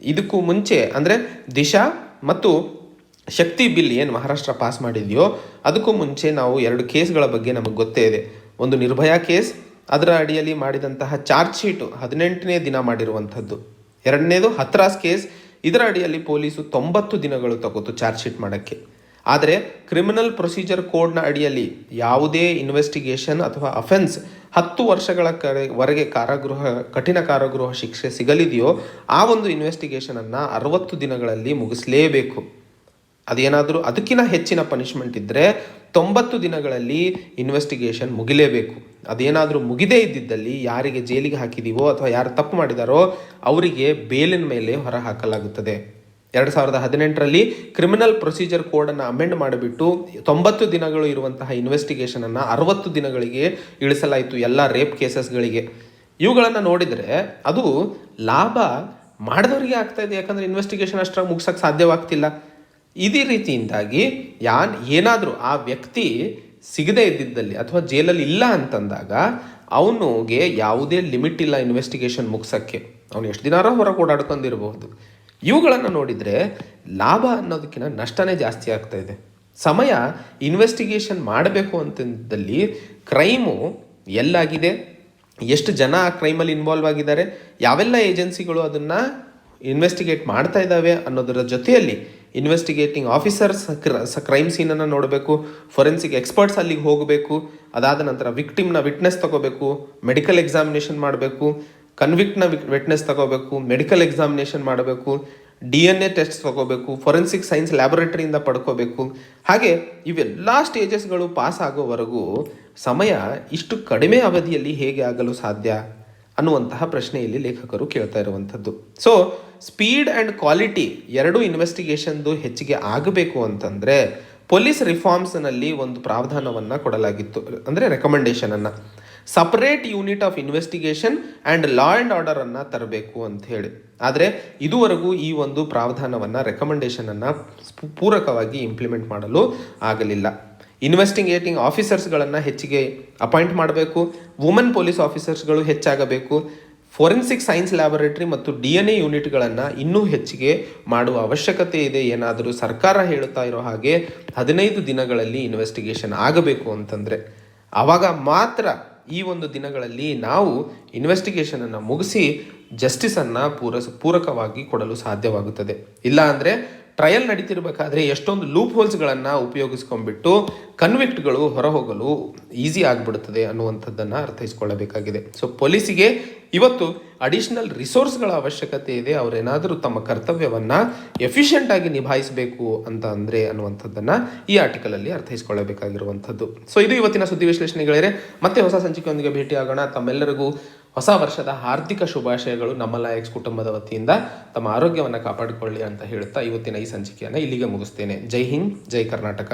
ಇದಕ್ಕೂ ಮುಂಚೆ ಅಂದರೆ ದಿಶಾ ಮತ್ತು ಶಕ್ತಿ ಬಿಲ್ ಏನು ಮಹಾರಾಷ್ಟ್ರ ಪಾಸ್ ಮಾಡಿದೆಯೋ ಅದಕ್ಕೂ ಮುಂಚೆ ನಾವು 2 ಕೇಸ್ಗಳ ಬಗ್ಗೆ ನಮಗೆ ಗೊತ್ತೇ ಇದೆ. ಒಂದು ನಿರ್ಭಯ ಕೇಸ್, ಅದರ ಅಡಿಯಲ್ಲಿ ಮಾಡಿದಂತಹ ಚಾರ್ಜ್ ಶೀಟು 18ನೇ ದಿನ ಮಾಡಿರುವಂಥದ್ದು. ಎರಡನೇದು ಹತ್ರಾಸ್ ಕೇಸ್, ಇದರ ಅಡಿಯಲ್ಲಿ ಪೊಲೀಸು 90 ದಿನಗಳು ತಗೋತು ಚಾರ್ಜ್ ಶೀಟ್ ಮಾಡೋಕ್ಕೆ. ಆದರೆ ಕ್ರಿಮಿನಲ್ ಪ್ರೊಸೀಜರ್ ಕೋಡ್ನ ಅಡಿಯಲ್ಲಿ ಯಾವುದೇ ಇನ್ವೆಸ್ಟಿಗೇಷನ್ ಅಥವಾ ಅಫೆನ್ಸ್ 10 ವರ್ಷಗಳ ವರೆಗೆ ಕಠಿಣ ಕಾರಾಗೃಹ ಶಿಕ್ಷೆ ಸಿಗಲಿದೆಯೋ ಆ ಒಂದು ಇನ್ವೆಸ್ಟಿಗೇಷನನ್ನು 60 ದಿನಗಳಲ್ಲಿ ಮುಗಿಸಲೇಬೇಕು. ಅದೇನಾದರೂ ಅದಕ್ಕಿಂತ ಹೆಚ್ಚಿನ ಪನಿಷ್ಮೆಂಟ್ ಇದ್ದರೆ 90 ದಿನಗಳಲ್ಲಿ ಇನ್ವೆಸ್ಟಿಗೇಷನ್ ಮುಗಿಲೇಬೇಕು. ಅದೇನಾದರೂ ಮುಗಿದೇ ಇದ್ದಿದ್ದಲ್ಲಿ ಯಾರಿಗೆ ಜೈಲಿಗೆ ಹಾಕಿದೀವೋ ಅಥವಾ ಯಾರು ತಪ್ಪು ಮಾಡಿದಾರೋ ಅವರಿಗೆ ಬೇಲಿನ ಮೇಲೆ ಹೊರ ಹಾಕಲಾಗುತ್ತದೆ. 2018ರಲ್ಲಿ ಕ್ರಿಮಿನಲ್ ಪ್ರೊಸೀಜರ್ ಕೋಡನ್ನು ಅಮೆಂಡ್ ಮಾಡಿಬಿಟ್ಟು 90 ದಿನಗಳು ಇರುವಂತಹ ಇನ್ವೆಸ್ಟಿಗೇಷನನ್ನು 60 ದಿನಗಳಿಗೆ ಇಳಿಸಲಾಯಿತು ಎಲ್ಲ ರೇಪ್ ಕೇಸಸ್ಗಳಿಗೆ. ಇವುಗಳನ್ನು ನೋಡಿದರೆ ಅದು ಲಾಭ ಮಾಡಿದವರಿಗೆ ಆಗ್ತಾ ಇದೆ, ಯಾಕಂದರೆ ಇನ್ವೆಸ್ಟಿಗೇಷನ್ ಅಷ್ಟರಾಗಿ ಮುಗಿಸೋಕ್ಕೆ ಸಾಧ್ಯವಾಗ್ತಿಲ್ಲ. ಇದೇ ರೀತಿಯಿಂದಾಗಿ ಏನಾದರೂ ಆ ವ್ಯಕ್ತಿ ಸಿಗದೇ ಇದ್ದಿದ್ದಲ್ಲಿ ಅಥವಾ ಜೈಲಲ್ಲಿ ಇಲ್ಲ ಅಂತಂದಾಗ ಅವನಿಗೆ ಯಾವುದೇ ಲಿಮಿಟ್ ಇಲ್ಲ ಇನ್ವೆಸ್ಟಿಗೇಷನ್ ಮುಗಿಸೋಕ್ಕೆ. ಅವನು ಎಷ್ಟು ದಿನಾರ ಹೊರಗೆ ಓಡಾಡ್ಕೊಂಡಿರಬಹುದು. ಇವುಗಳನ್ನು ನೋಡಿದರೆ ಲಾಭ ಅನ್ನೋದಕ್ಕಿಂತ ನಷ್ಟನೇ ಜಾಸ್ತಿ ಆಗ್ತಾ ಇದೆ. ಸಮಯ ಇನ್ವೆಸ್ಟಿಗೇಷನ್ ಮಾಡಬೇಕು ಅಂತಂದಲ್ಲಿ ಕ್ರೈಮು ಎಲ್ಲಾಗಿದೆ, ಎಷ್ಟು ಜನ ಆ ಕ್ರೈಮಲ್ಲಿ ಇನ್ವಾಲ್ವ್ ಆಗಿದ್ದಾರೆ, ಯಾವೆಲ್ಲ ಏಜೆನ್ಸಿಗಳು ಅದನ್ನು ಇನ್ವೆಸ್ಟಿಗೇಟ್ ಮಾಡ್ತಾ ಇದ್ದಾವೆ ಅನ್ನೋದರ ಜೊತೆಯಲ್ಲಿ ಇನ್ವೆಸ್ಟಿಗೇಟಿಂಗ್ ಆಫೀಸರ್ಸ್ ಕ್ರೈಮ್ ಸೀನನ್ನು ನೋಡಬೇಕು, ಫೊರೆನ್ಸಿಕ್ ಎಕ್ಸ್ಪರ್ಟ್ಸ್ ಅಲ್ಲಿಗೆ ಹೋಗಬೇಕು, ಅದಾದ ನಂತರ ವಿಕ್ಟಿಮ್ನ ವಿಟ್ನೆಸ್ ತಗೋಬೇಕು, ಮೆಡಿಕಲ್ ಎಕ್ಸಾಮಿನೇಷನ್ ಮಾಡಬೇಕು, ಕನ್ವಿಕ್ಟ್ನ ವಿಟ್ನೆಸ್ ತಗೋಬೇಕು, ಮೆಡಿಕಲ್ ಎಕ್ಸಾಮಿನೇಷನ್ ಮಾಡಬೇಕು, DNA ಟೆಸ್ಟ್ ತಗೋಬೇಕು, ಫೊರೆನ್ಸಿಕ್ ಸೈನ್ಸ್ ಲ್ಯಾಬೊರೇಟರಿಯಿಂದ ಪಡ್ಕೋಬೇಕು. ಹಾಗೆ ಇವೆಲ್ಲ ಸ್ಟೇಜಸ್ಗಳು ಪಾಸ್ ಆಗೋವರೆಗೂ ಸಮಯ ಇಷ್ಟು ಕಡಿಮೆ ಅವಧಿಯಲ್ಲಿ ಹೇಗೆ ಆಗಲು ಸಾಧ್ಯ ಅನ್ನುವಂತಹ ಪ್ರಶ್ನೆಯಲ್ಲಿ ಲೇಖಕರು ಕೇಳ್ತಾ ಇರುವಂಥದ್ದು. ಸೊ ಸ್ಪೀಡ್ ಆ್ಯಂಡ್ ಕ್ವಾಲಿಟಿ ಎರಡೂ ಇನ್ವೆಸ್ಟಿಗೇಷನ್ದು ಹೆಚ್ಚಿಗೆ ಆಗಬೇಕು ಅಂತಂದರೆ ಪೊಲೀಸ್ ರಿಫಾರ್ಮ್ಸ್ನಲ್ಲಿ ಒಂದು ಪ್ರಾವಧಾನವನ್ನು ಕೊಡಲಾಗಿತ್ತು, ಅಂದರೆ ರೆಕಮೆಂಡೇಷನನ್ನು. Separate unit of investigation and law and ಆರ್ಡರನ್ನು ತರಬೇಕು ಅಂತ ಹೇಳಿ. ಆದರೆ ಇದುವರೆಗೂ ಈ ಒಂದು ಪ್ರಾವಧಾನವನ್ನು ರೆಕಮೆಂಡೇಷನನ್ನು ಪೂರಕವಾಗಿ ಇಂಪ್ಲಿಮೆಂಟ್ ಮಾಡಲು ಆಗಲಿಲ್ಲ. ಇನ್ವೆಸ್ಟಿಗೇಟಿಂಗ್ ಆಫೀಸರ್ಸ್ಗಳನ್ನು ಹೆಚ್ಚಿಗೆ ಅಪಾಯಿಂಟ್ ಮಾಡಬೇಕು, ವುಮೆನ್ ಪೊಲೀಸ್ ಆಫೀಸರ್ಸ್ಗಳು ಹೆಚ್ಚಾಗಬೇಕು, ಫೊರೆನ್ಸಿಕ್ ಸೈನ್ಸ್ ಲ್ಯಾಬೊರೇಟರಿ ಮತ್ತು DNA ಯೂನಿಟ್ಗಳನ್ನು ಇನ್ನೂ ಹೆಚ್ಚಿಗೆ ಮಾಡುವ ಅವಶ್ಯಕತೆ ಇದೆ. ಏನಾದರೂ ಸರ್ಕಾರ ಹೇಳುತ್ತಾ ಇರೋ ಹಾಗೆ 15 ದಿನಗಳಲ್ಲಿ ಇನ್ವೆಸ್ಟಿಗೇಷನ್ ಆಗಬೇಕು ಅಂತಂದರೆ ಆವಾಗ ಮಾತ್ರ ಈ ಒಂದು ದಿನಗಳಲ್ಲಿ ನಾವು ಇನ್ವೆಸ್ಟಿಗೇಷನನ್ನು ಮುಗಿಸಿ ಜಸ್ಟಿಸನ್ನು ಪೂರಕವಾಗಿ ಕೊಡಲು ಸಾಧ್ಯವಾಗುತ್ತದೆ. ಇಲ್ಲ ಅಂದರೆ ಟ್ರಯಲ್ ನಡೀತಿರ್ಬೇಕಾದ್ರೆ ಎಷ್ಟೊಂದು ಲೂಪ್ ಹೋಲ್ಸ್ಗಳನ್ನು ಉಪಯೋಗಿಸ್ಕೊಂಡ್ಬಿಟ್ಟು ಕನ್ವಿಕ್ಟ್ಗಳು ಹೊರಹೋಗಲು ಈಸಿ ಆಗಿಬಿಡುತ್ತದೆ ಅನ್ನುವಂಥದ್ದನ್ನು ಅರ್ಥೈಸ್ಕೊಳ್ಳಬೇಕಾಗಿದೆ. ಸೊ ಪೊಲೀಸಿಗೆ ಇವತ್ತು ಅಡಿಷನಲ್ ರಿಸೋರ್ಸ್ಗಳ ಅವಶ್ಯಕತೆ ಇದೆ. ಅವರೇನಾದರೂ ತಮ್ಮ ಕರ್ತವ್ಯವನ್ನು ಎಫಿಷಿಯೆಂಟಾಗಿ ನಿಭಾಯಿಸಬೇಕು ಅಂತ ಅಂದರೆ ಅನ್ನುವಂಥದ್ದನ್ನು ಈ ಆರ್ಟಿಕಲಲ್ಲಿ ಅರ್ಥೈಸ್ಕೊಳ್ಳಬೇಕಾಗಿರುವಂಥದ್ದು. ಸೊ ಇದು ಇವತ್ತಿನ ಸುದ್ದಿ ವಿಶ್ಲೇಷಣೆಗಳೇ. ಮತ್ತೆ ಹೊಸ ಸಂಚಿಕೆಯೊಂದಿಗೆ ಭೇಟಿಯಾಗೋಣ. ತಮ್ಮೆಲ್ಲರಿಗೂ ಹೊಸ ವರ್ಷದ ಹಾರ್ದಿಕ ಶುಭಾಶಯಗಳು. ನಮ್ಮ ಲಾಯಕ್ಸ್ ಕುಟುಂಬದ ವತಿಯಿಂದ ತಮ್ಮ ಆರೋಗ್ಯವನ್ನು ಕಾಪಾಡಿಕೊಳ್ಳಿ ಅಂತ ಹೇಳ್ತಾ ಇವತ್ತಿನ ಈ ಸಂಚಿಕೆಯನ್ನು ಇಲ್ಲಿಗೆ ಮುಗಿಸ್ತೇನೆ. ಜೈ ಹಿಂದ್, ಜೈ ಕರ್ನಾಟಕ.